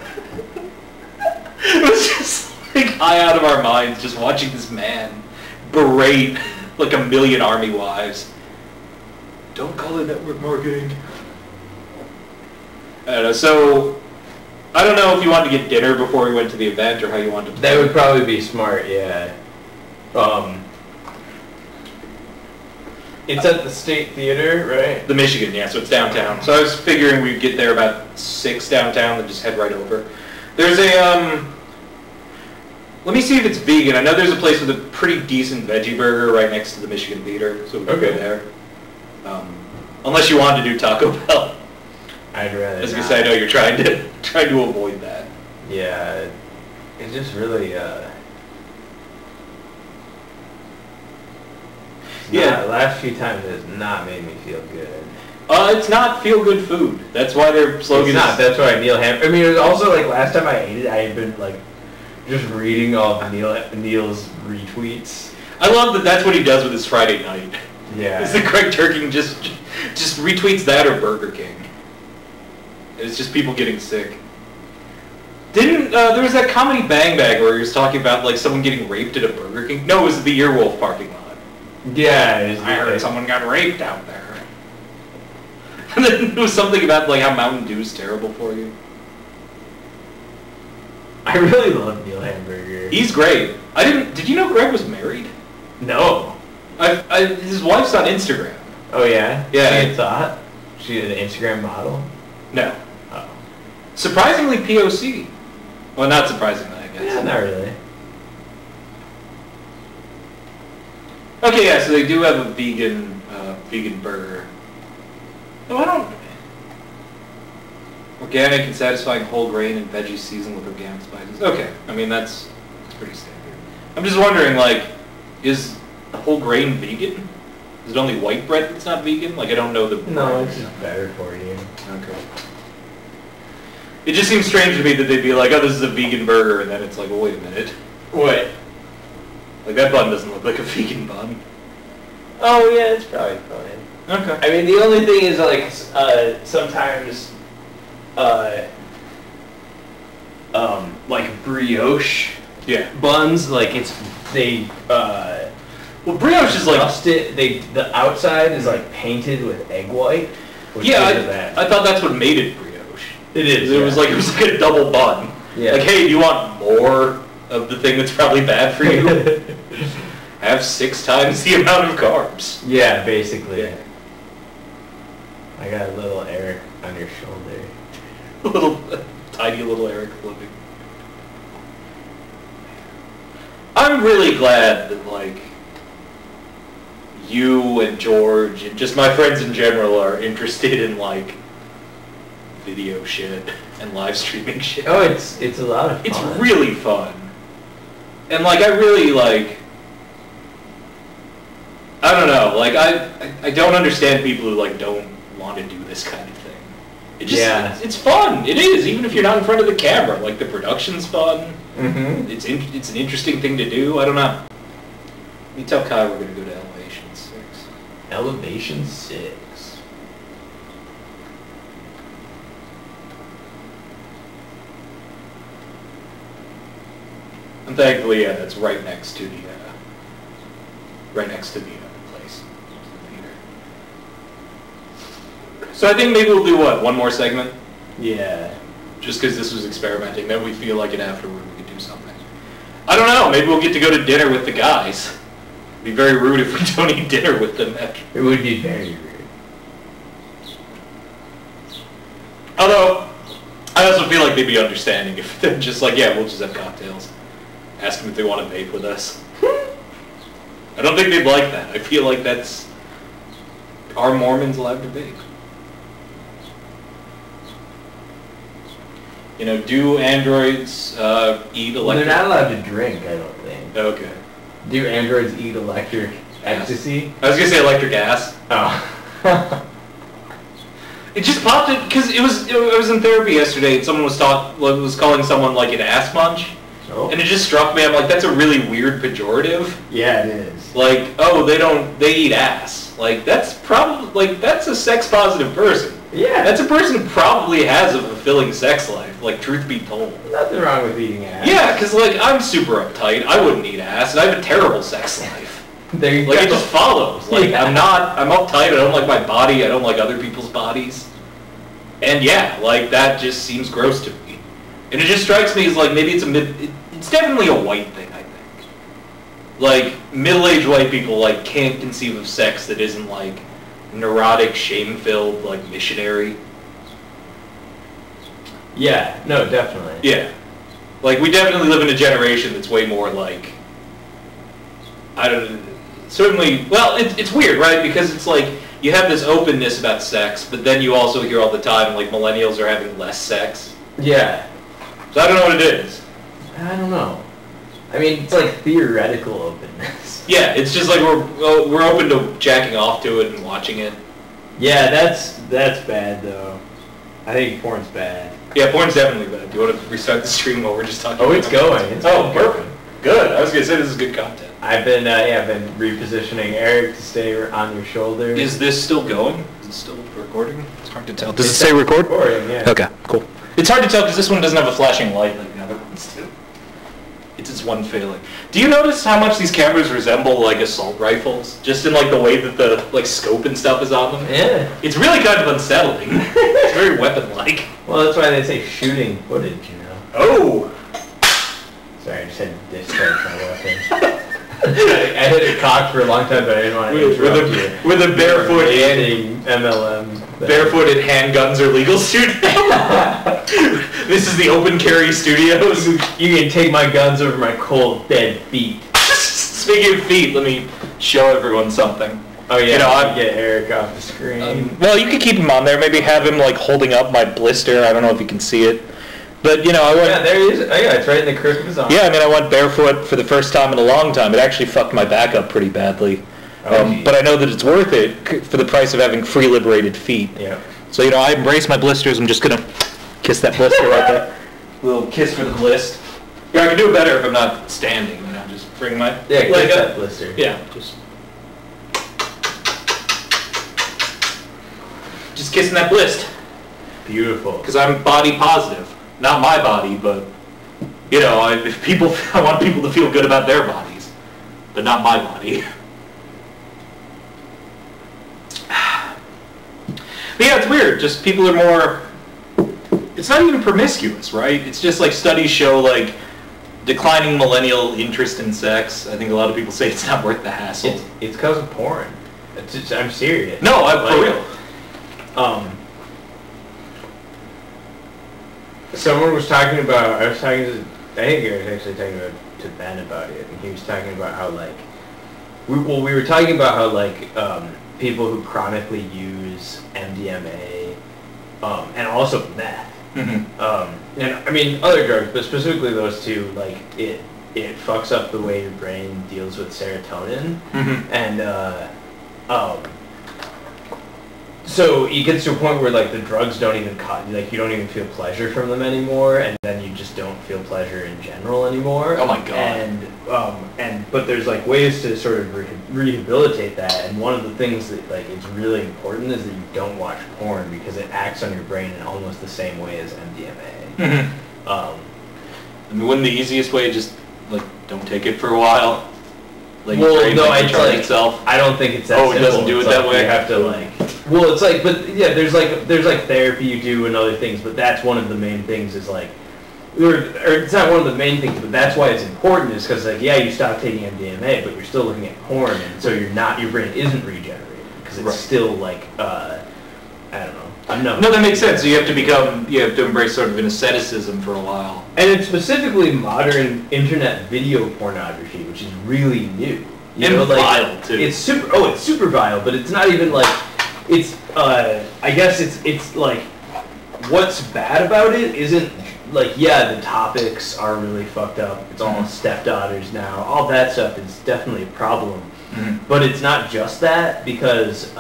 It was just, like, high out of our minds just watching this man berate, like, a million army wives. Don't call it network marketing. I don't know, so I don't know if you wanted to get dinner before we went to the event or how you wanted to That would probably be smart, yeah. It's at the State Theater, right? The Michigan, yeah, so it's downtown. So I was figuring we'd get there about 6 downtown and just head right over. There's a, let me see if it's vegan. I know there's a place with a pretty decent veggie burger right next to the Michigan Theater, so we can go there. Unless you want to do Taco Bell. I'd rather As I know you're trying to avoid that. Yeah, it just really, Yeah. The last few times it has not made me feel good. It's not feel-good food. That's why their slogan It's not. That's why Neil Ham. I mean, it was also like last time I ate it, I had been like Just reading all of Neil's retweets. I love that that's what he does with his Friday night. Yeah. It's that Craig Turking just retweets that or Burger King. It's just people getting sick. There was that comedy Bang Bag where he was talking about like someone getting raped at a Burger King? No, it was the Earwolf parking lot. Yeah. I heard someone got raped out there. And then it was something about like how Mountain Dew is terrible for you. I really love Neil Hamburger. He's great. Did you know Greg was married? No. His wife's on Instagram. Oh yeah? Yeah. She a thought? She's an Instagram model? No. Oh. Surprisingly POC. Well, not surprisingly, I guess. Yeah, not really. Okay, yeah, so they do have a vegan burger. No, I don't... Organic and satisfying whole grain and veggie seasoned with organic spices. Okay, I mean, that's pretty standard. I'm just wondering, like, is whole grain vegan? Is it only white bread that's not vegan? Like, I don't know the... No, it's just better for you. Okay. It just seems strange to me that they'd be like, oh, this is a vegan burger, and then it's like, well, wait a minute. What? Like, that bun doesn't look like a vegan bun. Oh yeah, it's probably fine. Okay. I mean, the only thing is like sometimes, like brioche Yeah. buns, like Well, brioche is like... the outside is like painted with egg white. Which Yeah, gives it that. I thought that's what made it brioche. It is. It was like a double bun. Yeah. Like, hey, do you want more of the thing that's probably bad for you? Have 6 times the amount of carbs. Yeah, basically. Yeah. I got a little Eric on your shoulder. Tiny little Eric floating. I'm really glad that, like, you and George and just my friends in general are interested in, like, video shit and live streaming shit. Oh, it's a lot of fun. It's really fun. And, like, I really, like... I don't know. Like, I don't understand people who, like, don't want to do this kind of thing. It just... Yeah. It's fun. It is, even if you're not in front of the camera. Like, the production's fun. Mm-hmm. It's an interesting thing to do. I don't know. Let me tell Kai we're going to go to Elevation 6. Elevation 6. And thankfully, yeah, that's right next to the place, the theater. So I think maybe we'll do what? One more segment? Yeah. Just because this was experimenting. Then we feel like it afterward we could do something. I don't know. Maybe we'll get to go to dinner with the guys. It'd be very rude if we don't eat dinner with them after. It would be very rude. Although, I also feel like they'd be understanding if they're just like, yeah, we'll just have cocktails. Ask them if they want to vape with us. I don't think they'd like that. I feel like that's... Are Mormons allowed to vape? You know, do androids eat electric... Well, they're not allowed to drink, I don't think. Okay. Do androids eat electric ecstasy? I was going to say electric ass. Oh. It just popped in, because I was in therapy yesterday and someone was calling someone like an ass munch. Oh. And it just struck me, I'm like, that's a really weird pejorative. Yeah, it is. Like, oh, they eat ass. Like, that's probably, that's a sex positive person. Yeah. That's a person who probably has a fulfilling sex life, like, truth be told. Nothing wrong with eating ass. Yeah, because, like, I'm super uptight. I wouldn't eat ass, and I have a terrible sex life. There you Like, go. it just follows. Like, Yeah. I'm uptight. I don't like my body. I don't like other people's bodies. And yeah, like, that just seems gross to me. And it just strikes me as, like, maybe it's it's definitely a white thing, I think. Like, middle-aged white people, like, can't conceive of sex that isn't, like, neurotic, shame-filled, like, missionary. Yeah, no, definitely. Yeah. Like, we definitely live in a generation that's way more, like, I don't know, certainly, well, it's weird, right? Because it's like, you have this openness about sex, but then you also hear all the time, like, millennials are having less sex. Yeah. So I don't know what it is. I don't know. I mean, it's like theoretical openness. Yeah, it's just like we're open to jacking off to it and watching it. Yeah, that's bad though. I think porn's bad. Yeah, porn's definitely bad. Do you want to restart the stream while we're just talking? Oh, it's going. It's perfect. Good. I was gonna say this is good content. I've been repositioning Eric to stay on your shoulders. Is this still going? Is it still recording? It's hard to tell. Does it say record? Recording, yeah. Okay, cool. It's hard to tell because this one doesn't have a flashing light like the other ones do. It's its one failing. Do you notice how much these cameras resemble like assault rifles? Just in like the way that the like scope and stuff is on them? Yeah. It's really kind of unsettling. It's very weapon-like. Well, that's why they say shooting footage, you know. Oh! Sorry, I just had to discharge my weapon. I hit it cocked for a long time, but I didn't want to interrupt you. With a barefoot MLM. Barefooted handguns are legal studio. This is the open carry studios. You can take my guns over my cold, dead feet. Speaking of feet, let me show everyone something. Oh yeah, you know, I get Eric off the screen. Well, you could keep him on there. Maybe have him like holding up my blister. I don't know if you can see it. But, you know, I went... Yeah, there he is. Oh, yeah, it's right in the crook of his arm. Yeah, I mean, I went barefoot for the first time in a long time. It actually fucked my back up pretty badly. But I know that it's worth it for the price of having free liberated feet. Yeah. So, you know, I embrace my blisters. I'm just going to kiss that blister right there. Little kiss for the blist. Yeah, I can do it better if I'm not standing. You know, just bring my leg up. That blister. Yeah, just kissing that blist. Beautiful. Because I'm body positive. Not my body, but, you know, I want people to feel good about their bodies, but not my body. But yeah, it's weird. Just people are more, it's not even promiscuous, right? It's just like studies show like declining millennial interest in sex. I think a lot of people say it's not worth the hassle. It's because of porn. I'm serious. No, for real. Someone was talking about, I think he was actually talking to Ben about it, and he was talking about how, like, we were talking about how, like, people who chronically use MDMA, and also meth, and, I mean, other drugs, but specifically those two, like, it fucks up the way your brain deals with serotonin, and, so it gets to a point where like the drugs don't even like you don't even feel pleasure from them anymore, and then you just don't feel pleasure in general anymore. Oh my god! But there's like ways to sort of rehabilitate that, and one of the things that like is really important is that you don't watch porn because it acts on your brain in almost the same way as MDMA. I mean, wouldn't the easiest way just like don't take it for a while? Like, well, no, I itself. I don't think it's that simple. It doesn't do it that way. You have to like. Well, it's like, but yeah, there's like therapy you do and other things, but that's one of the main things is like, or it's not one of the main things, but that's why it's important is because like, yeah, you stop taking MDMA, but you're still looking at porn, and so your brain isn't regenerated because it's still like, I don't know. No, that makes sense. So you have to embrace sort of an asceticism for a while. And it's specifically modern internet video pornography, which is really new. Vile too. It's super vile, but it's not even like. It's, I guess it's like, what's bad about it isn't, like, yeah, the topics are really fucked up. It's all stepdaughters now. All that stuff is definitely a problem. But it's not just that, because,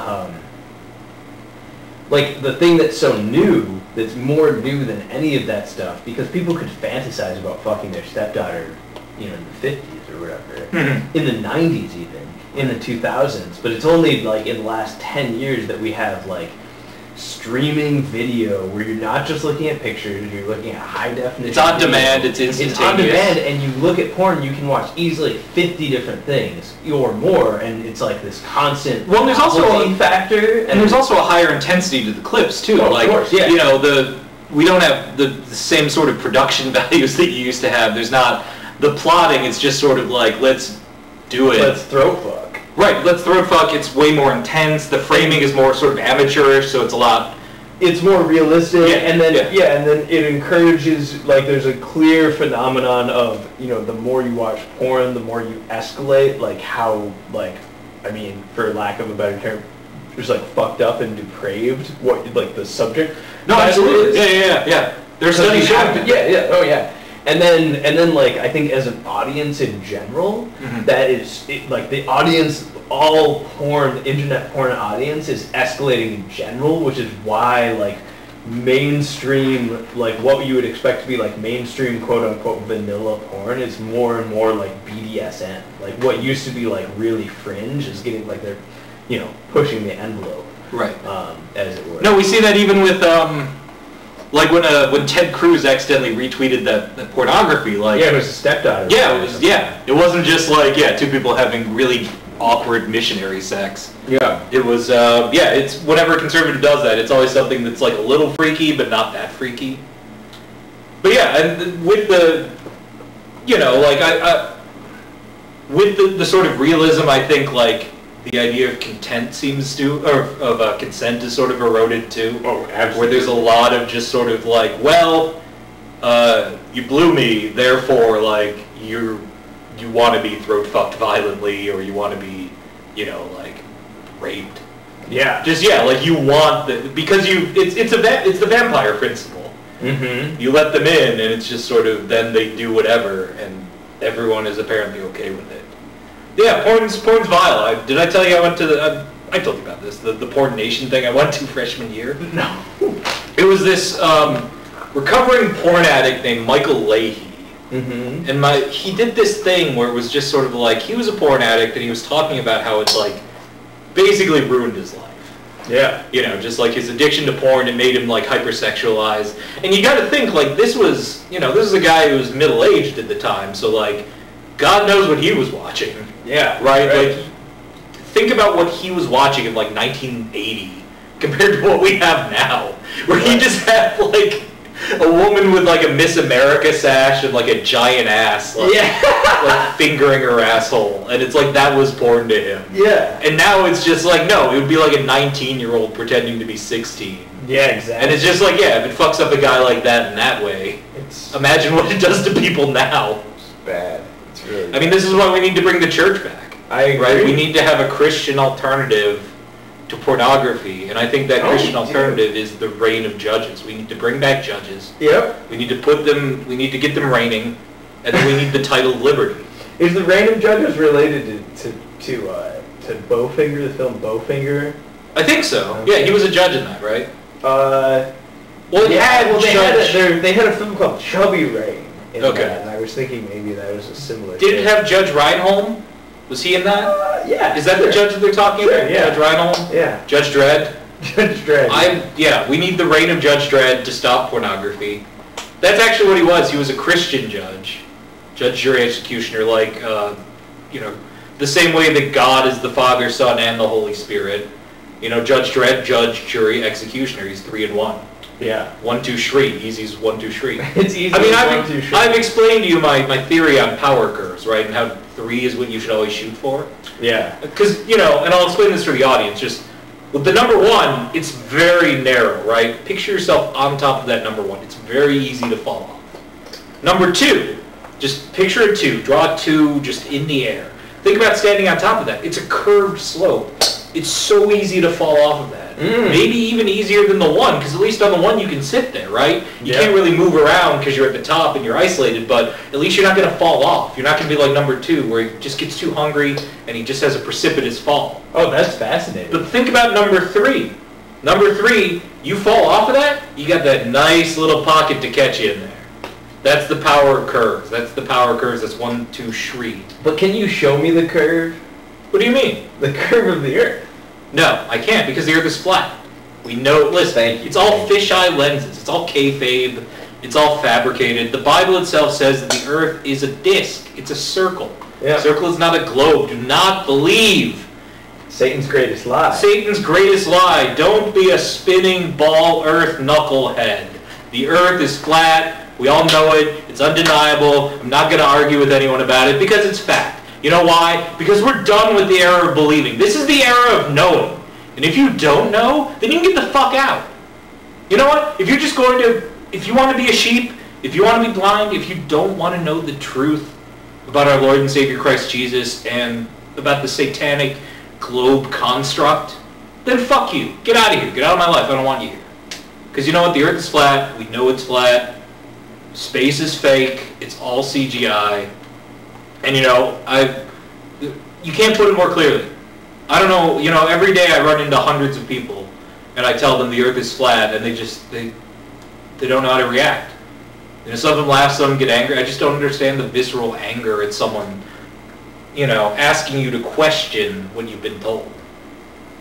like, the thing that's so new, that's more new than any of that stuff, because people could fantasize about fucking their stepdaughter, you know, in the 50s or whatever, in the 90s even. In the 2000s, but it's only like in the last 10 years that we have like streaming video where you're not just looking at pictures, you're looking at high definition. It's on demand, it's instantaneous. It's on demand, and you look at porn, you can watch easily 50 different things or more, and it's like this constant. Well, there's also a factor, and there's also a higher intensity to the clips too. Oh, like, of course, yeah. You know, we don't have the same sort of production values that you used to have. There's not the plotting. It's just sort of like let's do it. Let's throat fuck. Right, let's throat fuck. It's way more intense. The framing is more sort of amateurish, so it's a lot. It's more realistic, and then and then it encourages like there's a clear phenomenon of the more you watch porn, the more you escalate. Like how I mean, for lack of a better term, just like fucked up and depraved. What like the subject? No, absolutely. Yeah. There's studies showing. Yeah. And then like I think as an audience in general, that is like the audience, all porn, internet porn audience is escalating in general, which is why like mainstream, like what you would expect to be like mainstream quote unquote vanilla porn is more and more like BDSM. Like what used to be like really fringe is getting like they're, you know, pushing the envelope. Right. As it were. No, we see that even with like when Ted Cruz accidentally retweeted that pornography, like yeah, it was a stepdaughter. Yeah, it wasn't just like two people having really awkward missionary sex. Yeah. It was it's whenever a conservative does that, it's always something that's like a little freaky but not that freaky. But yeah, and with the like I with the sort of realism, I think like the idea of consent seems to, or of consent is sort of eroded too. Oh, absolutely. Where there's a lot of just sort of like, well, you blew me, therefore like you want to be throat fucked violently, or you want to be, like raped. Yeah. Just like you want because it's the vampire principle. Mm-hmm. You let them in, and it's just sort of then they do whatever, and everyone is apparently okay with it. Yeah, porn's vile. Did I tell you I went to I told you about this, the Porn Nation thing I went to freshman year? No. It was this recovering porn addict named Michael Leahy. Mm-hmm. And he did this thing where it was just sort of like, he was a porn addict, and he was talking about how it's like basically ruined his life. Yeah. Just like his addiction to porn, it made him like hypersexualized. And you gotta think, like, this was a guy who was middle-aged at the time, so like, God knows what he was watching. Yeah. Right? Like, think about what he was watching in like 1980 compared to what we have now, where he just had like a woman with like a Miss America sash and like a giant ass, like, like fingering her asshole, and it's like that was porn to him. Yeah. And now it's just like, no, it would be like a 19-year-old pretending to be 16. Yeah, exactly. And it's just like, if it fucks up a guy like that in that way, imagine what it does to people now. It's bad. It's really bad. I mean, this is why we need to bring the church back. I agree. Right? We need to have a Christian alternative to pornography, and I think that Christian alternative is the reign of judges. We need to bring back judges. Yep. We need to we need to get them reigning, and then we need the title of liberty. Is the reign of judges related to Bowfinger, the film Bowfinger? I think so. Yeah, he was a judge in that, right? They had a film called Chubby Reign in that, and I was thinking maybe that was a similar Did thing. it have Judge Reinholm? Was he in that? Yeah. Is that the judge that they're talking about? Yeah. Judge Reinholm? Yeah. Judge Dredd? Judge Dredd. We need the reign of Judge Dredd to stop pornography. That's actually what he was. He was a Christian judge. Judge, jury, executioner, like, the same way that God is the Father, Son, and the Holy Spirit. Judge Dredd, judge, jury, executioner. He's 3 in 1. Yeah. 1, 2, Shri. Easy's 1, 2, Shri. It's easy. I mean, I've explained to you my theory on power curves, right? And how 3 is what you should always shoot for. Yeah. Because, and I'll explain this to the audience, just with the number 1, it's very narrow, right? Picture yourself on top of that number 1. It's very easy to fall off. Number 2, just picture a 2. Draw a 2 just in the air. Think about standing on top of that. It's a curved slope. It's so easy to fall off of that. Maybe even easier than the 1, because at least on the 1 you can sit there, right? You can't really move around because you're at the top and you're isolated, but at least you're not going to fall off. You're not going to be like number 2, where he just gets too hungry and he just has a precipitous fall. Oh, that's fascinating. But think about number 3. Number 3, you fall off of that, you got that nice little pocket to catch you in there. That's the power of curves. That's 1, 2, Shri. But can you show me the curve? What do you mean? The curve of the Earth. No, I can't, because the Earth is flat. We know, listen, it's all fisheye lenses. It's all kayfabe. It's all fabricated. The Bible itself says that the Earth is a disc. It's a circle. Yeah. A circle is not a globe. Do not believe. Satan's greatest lie. Satan's greatest lie. Don't be a spinning ball Earth knucklehead. The Earth is flat. We all know it. It's undeniable. I'm not going to argue with anyone about it because it's fact. You know why? Because we're done with the era of believing. This is the era of knowing. And if you don't know, then you can get the fuck out. You know what? If you want to be a sheep, if you want to be blind, if you don't want to know the truth about our Lord and Savior Christ Jesus and about the satanic globe construct, then fuck you. Get out of here. Get out of my life. I don't want you here. Because you know what? The Earth is flat. We know it's flat. Space is fake. It's all CGI. And you can't put it more clearly. I don't know, every day I run into hundreds of people and I tell them the Earth is flat, and they don't know how to react. Some of them laugh, some get angry. I just don't understand the visceral anger at someone, asking you to question what you've been told.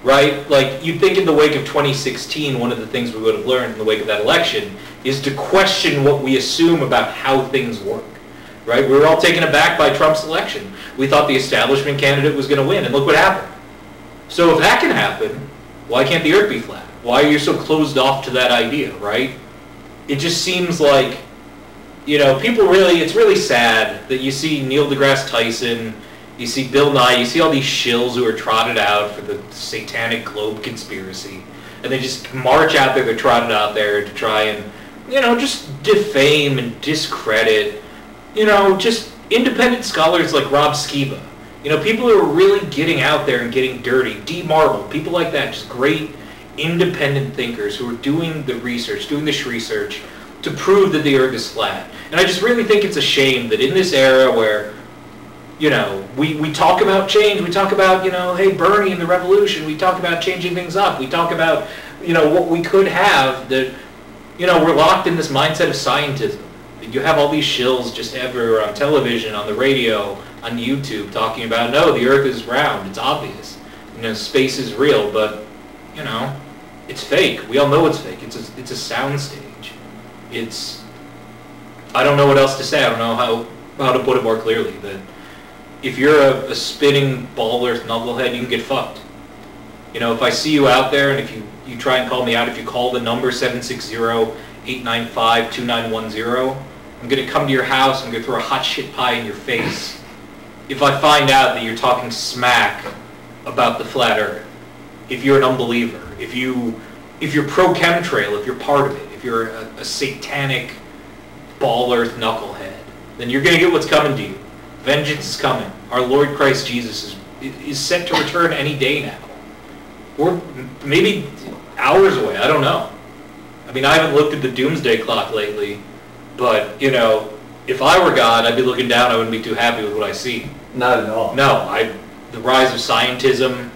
Right? Like, you'd think in the wake of 2016, one of the things we would have learned in the wake of that election is to question what we assume about how things work. Right? We were all taken aback by Trump's election. We thought the establishment candidate was going to win, and look what happened. So if that can happen, why can't the Earth be flat? Why are you so closed off to that idea, right? It just seems like, it's really sad that you see Neil deGrasse Tyson, you see Bill Nye, you see all these shills who are trotted out for the satanic globe conspiracy, and they just march out there, they're trotted out there to try and, just defame and discredit, just independent scholars like Rob Skiba. People who are really getting out there and getting dirty, D. Marble, people like that, just great independent thinkers who are doing the research, doing the research to prove that the Earth is flat. And I just really think it's a shame that in this era where, we talk about change, we talk about, hey, Bernie and the revolution, we talk about changing things up, we talk about, what we could have, that, we're locked in this mindset of scientism. You have all these shills just everywhere on television, on the radio, on YouTube, talking about, no, the Earth is round, it's obvious. Space is real, but, it's fake. We all know it's fake. It's a soundstage. I don't know what else to say. I don't know how to put it more clearly. That if you're a spinning ball earth knucklehead, you can get fucked. If I see you out there and if you try and call me out, if you call the number 760-895-2910, I'm going to come to your house, I'm going to throw a hot shit pie in your face. If I find out that you're talking smack about the flat earth, if you're an unbeliever, if you're pro-chemtrail, if you're part of it, if you're a satanic ball earth knucklehead, then you're going to get what's coming to you. Vengeance is coming. Our Lord Christ Jesus is set to return any day now. Or maybe hours away, I don't know. I mean, I haven't looked at the doomsday clock lately, but, if I were God, I'd be looking down, I wouldn't be too happy with what I see. Not at all. No, the rise of scientism,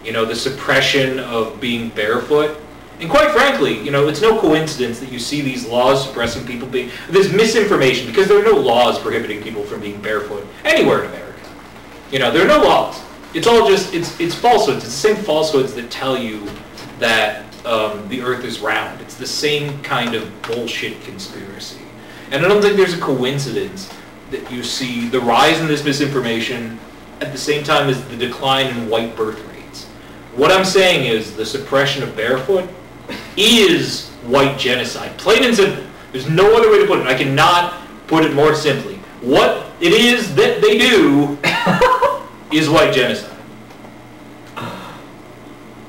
the suppression of being barefoot. And quite frankly, it's no coincidence that you see these laws suppressing people there's misinformation, because there are no laws prohibiting people from being barefoot anywhere in America. There are no laws. It's all just, it's falsehoods. It's the same falsehoods that tell you that the Earth is round. It's the same kind of bullshit conspiracy. And I don't think there's a coincidence that you see the rise in this misinformation at the same time as the decline in white birth rates. What I'm saying is the suppression of barefoot is white genocide. Plain and simple. There's no other way to put it. I cannot put it more simply. What it is that they do is white genocide.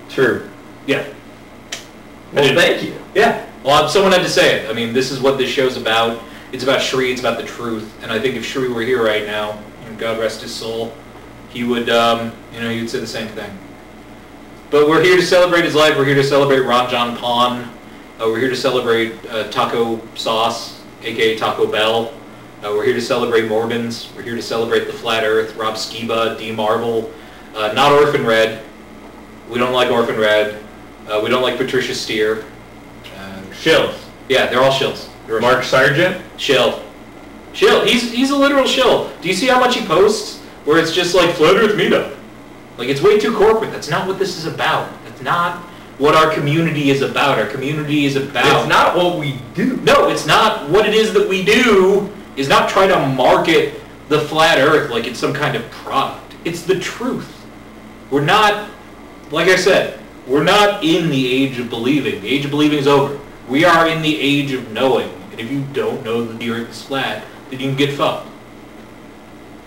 True. Yeah. Well, thank you. Yeah. Well, someone had to say it. I mean, this is what this show's about. It's about Shri. It's about the truth. And I think if Shri were here right now, and God rest his soul, he would, he would say the same thing. But we're here to celebrate his life. We're here to celebrate Ranjan Pan. We're here to celebrate taco sauce, a.k.a. Taco Bell. We're here to celebrate Mormons. We're here to celebrate the Flat Earth, Rob Skiba, D. Marble. Not Orphan Red. We don't like Orphan Red. We don't like Patricia Steer. Shills. Yeah, they're all shills. Mark Sargent? Shill. Shill. He's a literal shill. Do you see how much he posts? Where it's just like, Flat Earth meetup. Like, it's way too corporate. That's not what this is about. That's not what our community is about. Our community is about... It's not what we do. No, it's not. What it is that we do is not try to market the Flat Earth like it's some kind of product. It's the truth. We're not, like I said, we're not in the age of believing. The age of believing is over. We are in the age of knowing. And if you don't know that the Earth is flat, then you can get fucked.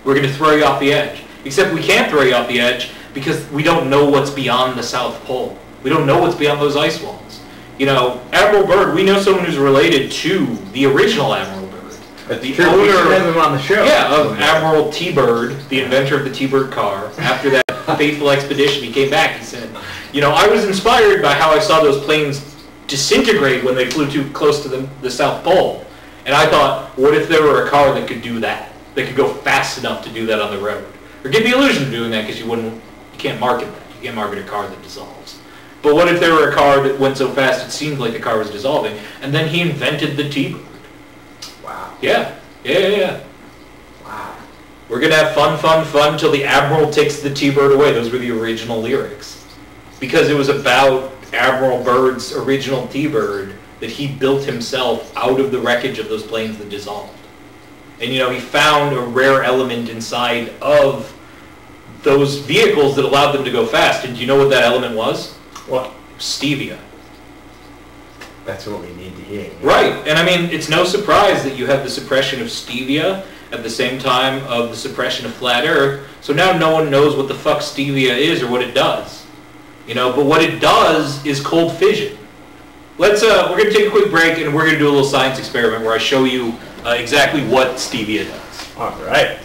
We're going to throw you off the edge. Except we can't throw you off the edge because we don't know what's beyond the South Pole. We don't know what's beyond those ice walls. Admiral Byrd, we know someone who's related to the original Admiral Byrd. The owner have him on the show. Yeah, of Admiral T. Byrd, the inventor of the T-Bird car. After that fateful expedition, he came back. He said, I was inspired by how I saw those planes disintegrate when they flew too close to the South Pole. And I thought, what if there were a car that could do that? That could go fast enough to do that on the road? Or give the illusion of doing that, because you can't market that. You can't market a car that dissolves. But what if there were a car that went so fast it seemed like the car was dissolving, and then he invented the T-Bird? Wow. Yeah. Yeah. Wow. We're gonna have fun till the Admiral takes the T-Bird away. Those were the original lyrics. Because it was about Admiral Byrd's original T-Bird that he built himself out of the wreckage of those planes that dissolved. And he found a rare element inside of those vehicles that allowed them to go fast. And do you know what that element was? What? Stevia. That's what we need to hear. Right. And I mean, it's no surprise that you have the suppression of stevia at the same time of the suppression of flat earth. So now no one knows what the fuck stevia is or what it does. But what it does is cold fission. We're going to take a quick break and we're going to do a little science experiment where I show you exactly what stevia does. All right.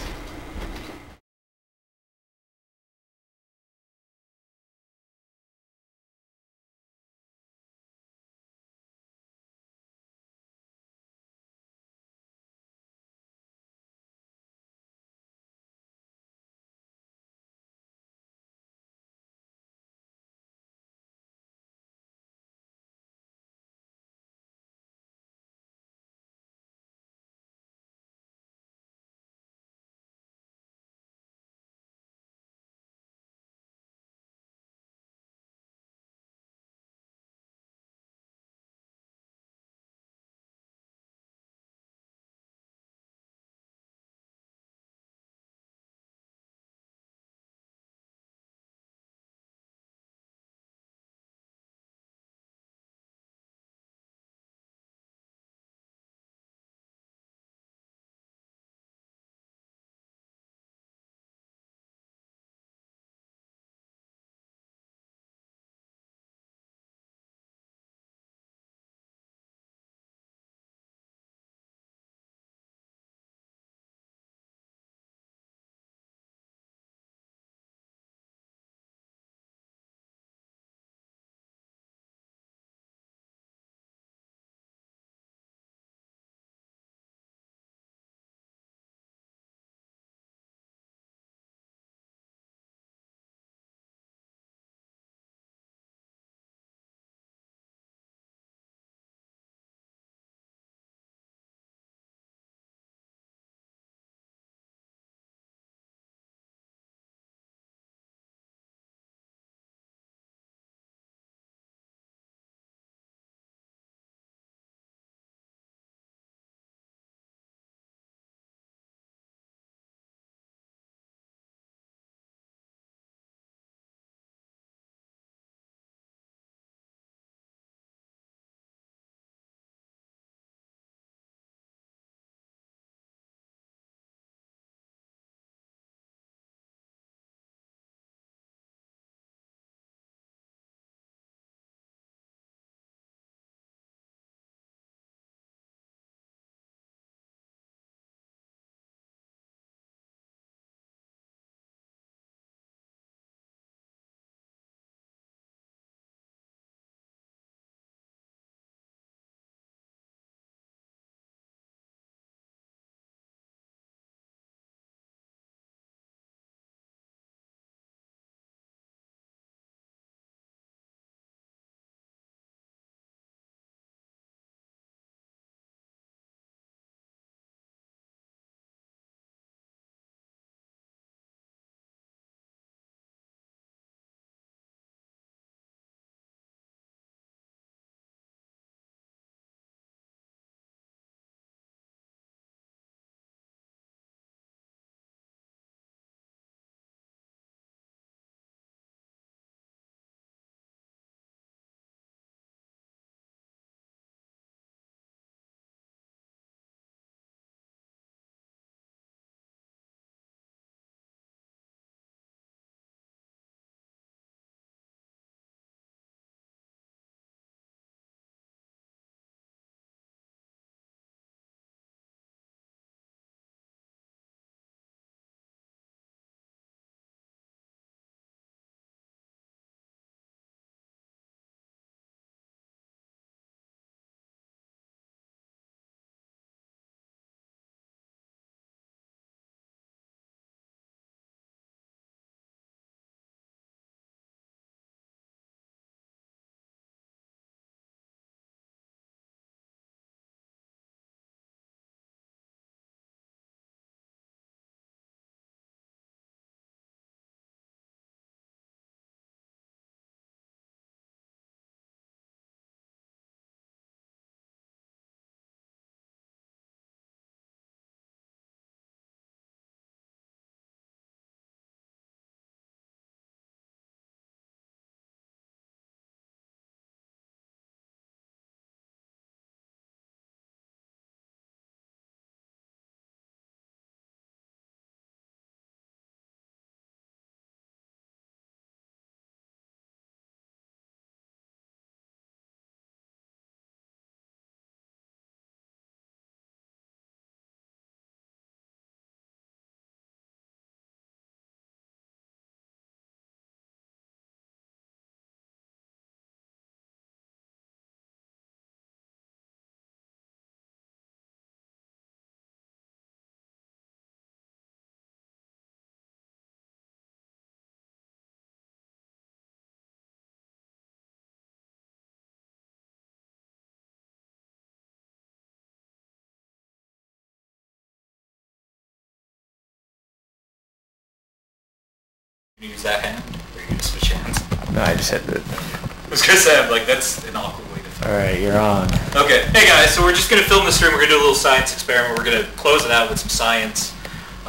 You use that hand, or you gonna switch hands? No, I just had to... I was gonna say, I'm like, that's an awkward way to film. Alright, you're on. Okay, hey guys, so we're just gonna film this stream. We're gonna do a little science experiment. We're gonna close it out with some science.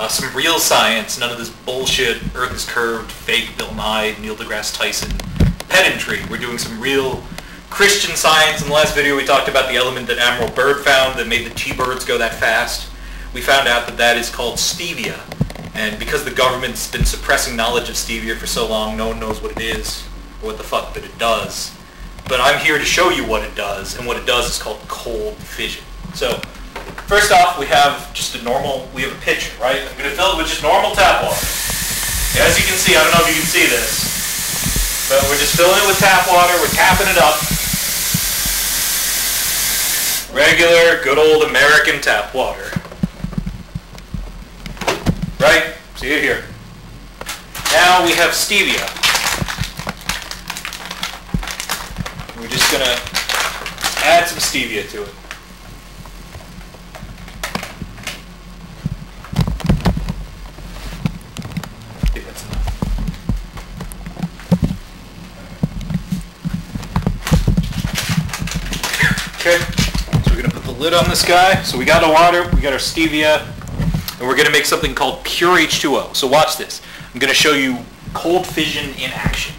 Some real science, none of this bullshit, Earth is curved, fake Bill Nye, Neil deGrasse Tyson pedantry. We're doing some real Christian science. In the last video we talked about the element that Admiral Byrd found that made the T-birds go that fast. We found out that that is called stevia. And because the government's been suppressing knowledge of stevia for so long, no one knows what it is, or what the fuck that it does. But I'm here to show you what it does, and what it does is called cold fission. So, first off, we have just a normal, we have a pitcher, right? I'm going to fill it with just normal tap water. As you can see, I don't know if you can see this, but we're just filling it with tap water, we're tapping it up. Regular, good old American tap water. Right? See it here. Now we have stevia. We're just going to add some stevia to it. I think that's enough. Okay, so we're going to put the lid on this guy. So we got our water, we got our stevia, and we're going to make something called pure H2O. So watch this. I'm going to show you cold fission in action.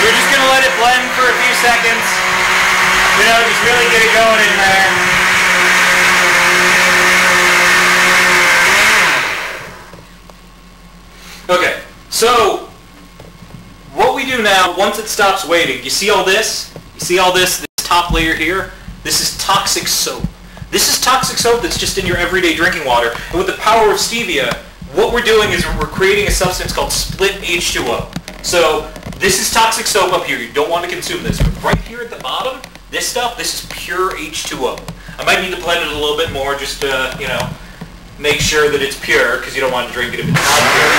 We're just going to let it blend for a few seconds. You know, just really get it going in there. Okay, so what we do now, once it stops waiting, you see all this? You see all this top layer here? This is toxic soap. This is toxic soap that's just in your everyday drinking water. And with the power of stevia, what we're doing is we're creating a substance called split H2O. So this is toxic soap up here. You don't want to consume this. But right here at the bottom, this stuff, this is pure H2O. I might need to blend it a little bit more just to, you know, make sure that it's pure, because you don't want to drink it if it's not pure.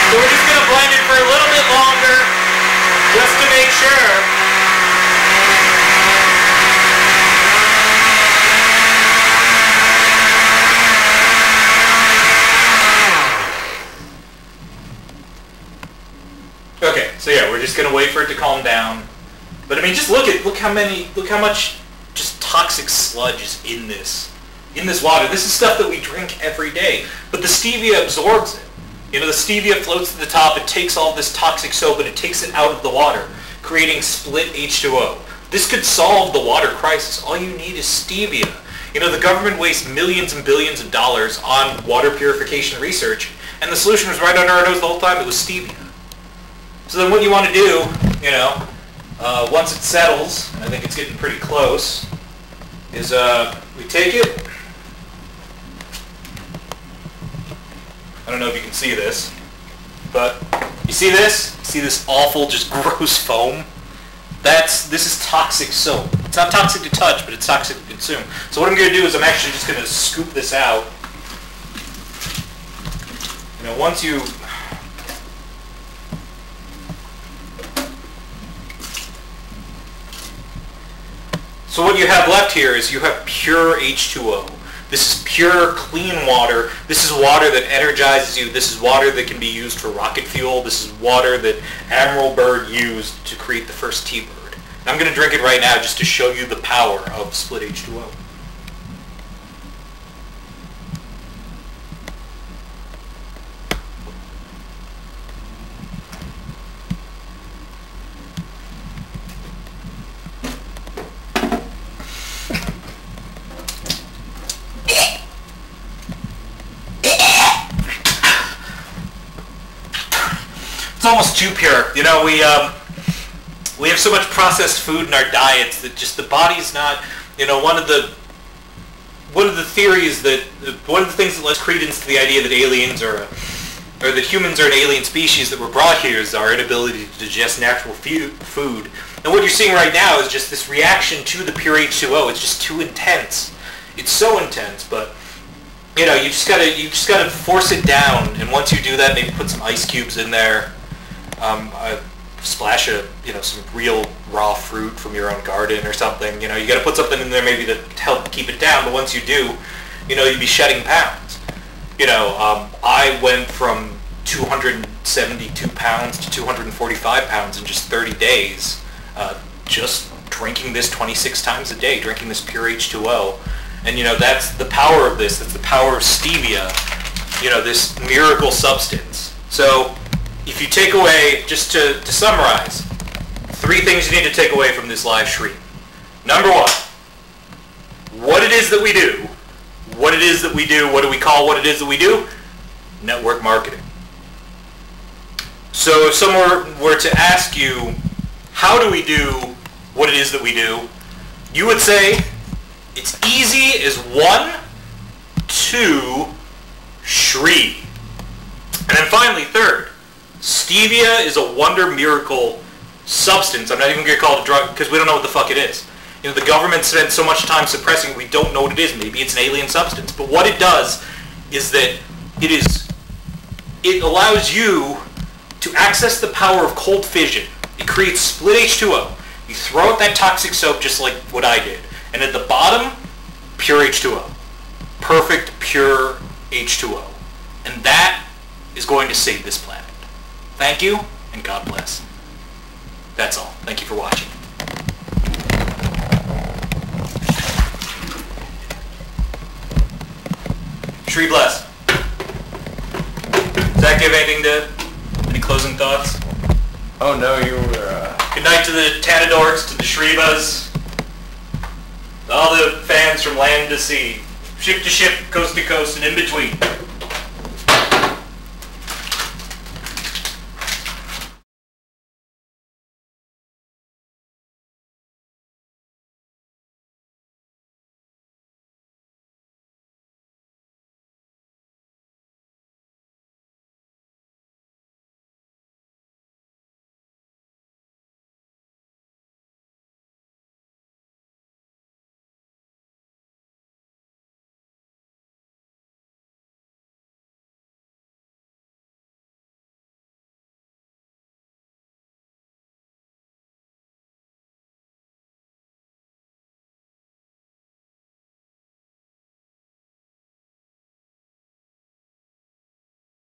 So we're just going to blend it for a little bit longer, just to make sure. Okay, so yeah, we're just going to wait for it to calm down. But I mean, just look how much just toxic sludge is in this water. This is stuff that we drink every day. But the stevia absorbs it. You know, the stevia floats to the top, it takes all this toxic soap and it takes it out of the water, creating split H2O. This could solve the water crisis. All you need is stevia. You know, the government wastes millions and billions of dollars on water purification research, and the solution was right under our nose the whole time. It was stevia. So then what you want to do, you know, once it settles, and I think it's getting pretty close, is we take it. I don't know if you can see this, but you see this? You see this awful, just gross foam? This is toxic soap. It's not toxic to touch, but it's toxic to consume. So what I'm going to do is I'm actually just going to scoop this out. You know, once you... So what you have left here is you have pure H2O. This is pure, clean water. This is water that energizes you. This is water that can be used for rocket fuel. This is water that Admiral Byrd used to create the first T-bird. I'm going to drink it right now just to show you the power of split H2O. It's almost too pure. You know, we have so much processed food in our diets that just the body's not, you know, one of the theories that, one of the things that lends credence to the idea that aliens are, or that humans are an alien species that were brought here is our inability to digest natural food. And what you're seeing right now is just this reaction to the pure H2O. It's just too intense. It's so intense, but you know, you just gotta force it down. And once you do that, maybe put some ice cubes in there. splash some real raw fruit from your own garden or something. You got to put something in there maybe to help keep it down. But once you do, you'd be shedding pounds. I went from 272 pounds to 245 pounds in just 30 days, just drinking this 26 times a day, drinking this pure H2O. And that's the power of this. That's the power of stevia. This miracle substance. So if you take away, just to summarize, 3 things you need to take away from this live stream. Number 1, what it is that we do. What it is that we do. What do we call what it is that we do? Network marketing. So if someone were to ask you, how do we do what it is that we do? You would say, it's easy as 1, 2, Shri. And then finally, 3rd, stevia is a wonder miracle substance. I'm not even going to call it a drug because we don't know what the fuck it is. The government spends so much time suppressing it, we don't know what it is. Maybe it's an alien substance. But what it does is that it allows you to access the power of cold fission. It creates split H2O. You throw out that toxic soap just like what I did. And at the bottom, pure H2O. Perfect, pure H2O. And that is going to save this planet. Thank you, and God bless. That's all. Thank you for watching. Shri bless. Does that give anything to any closing thoughts? Oh no, you were... Good night to the Thanedars, to the Shrivas, all the fans from land to sea, ship to ship, coast to coast, and in between.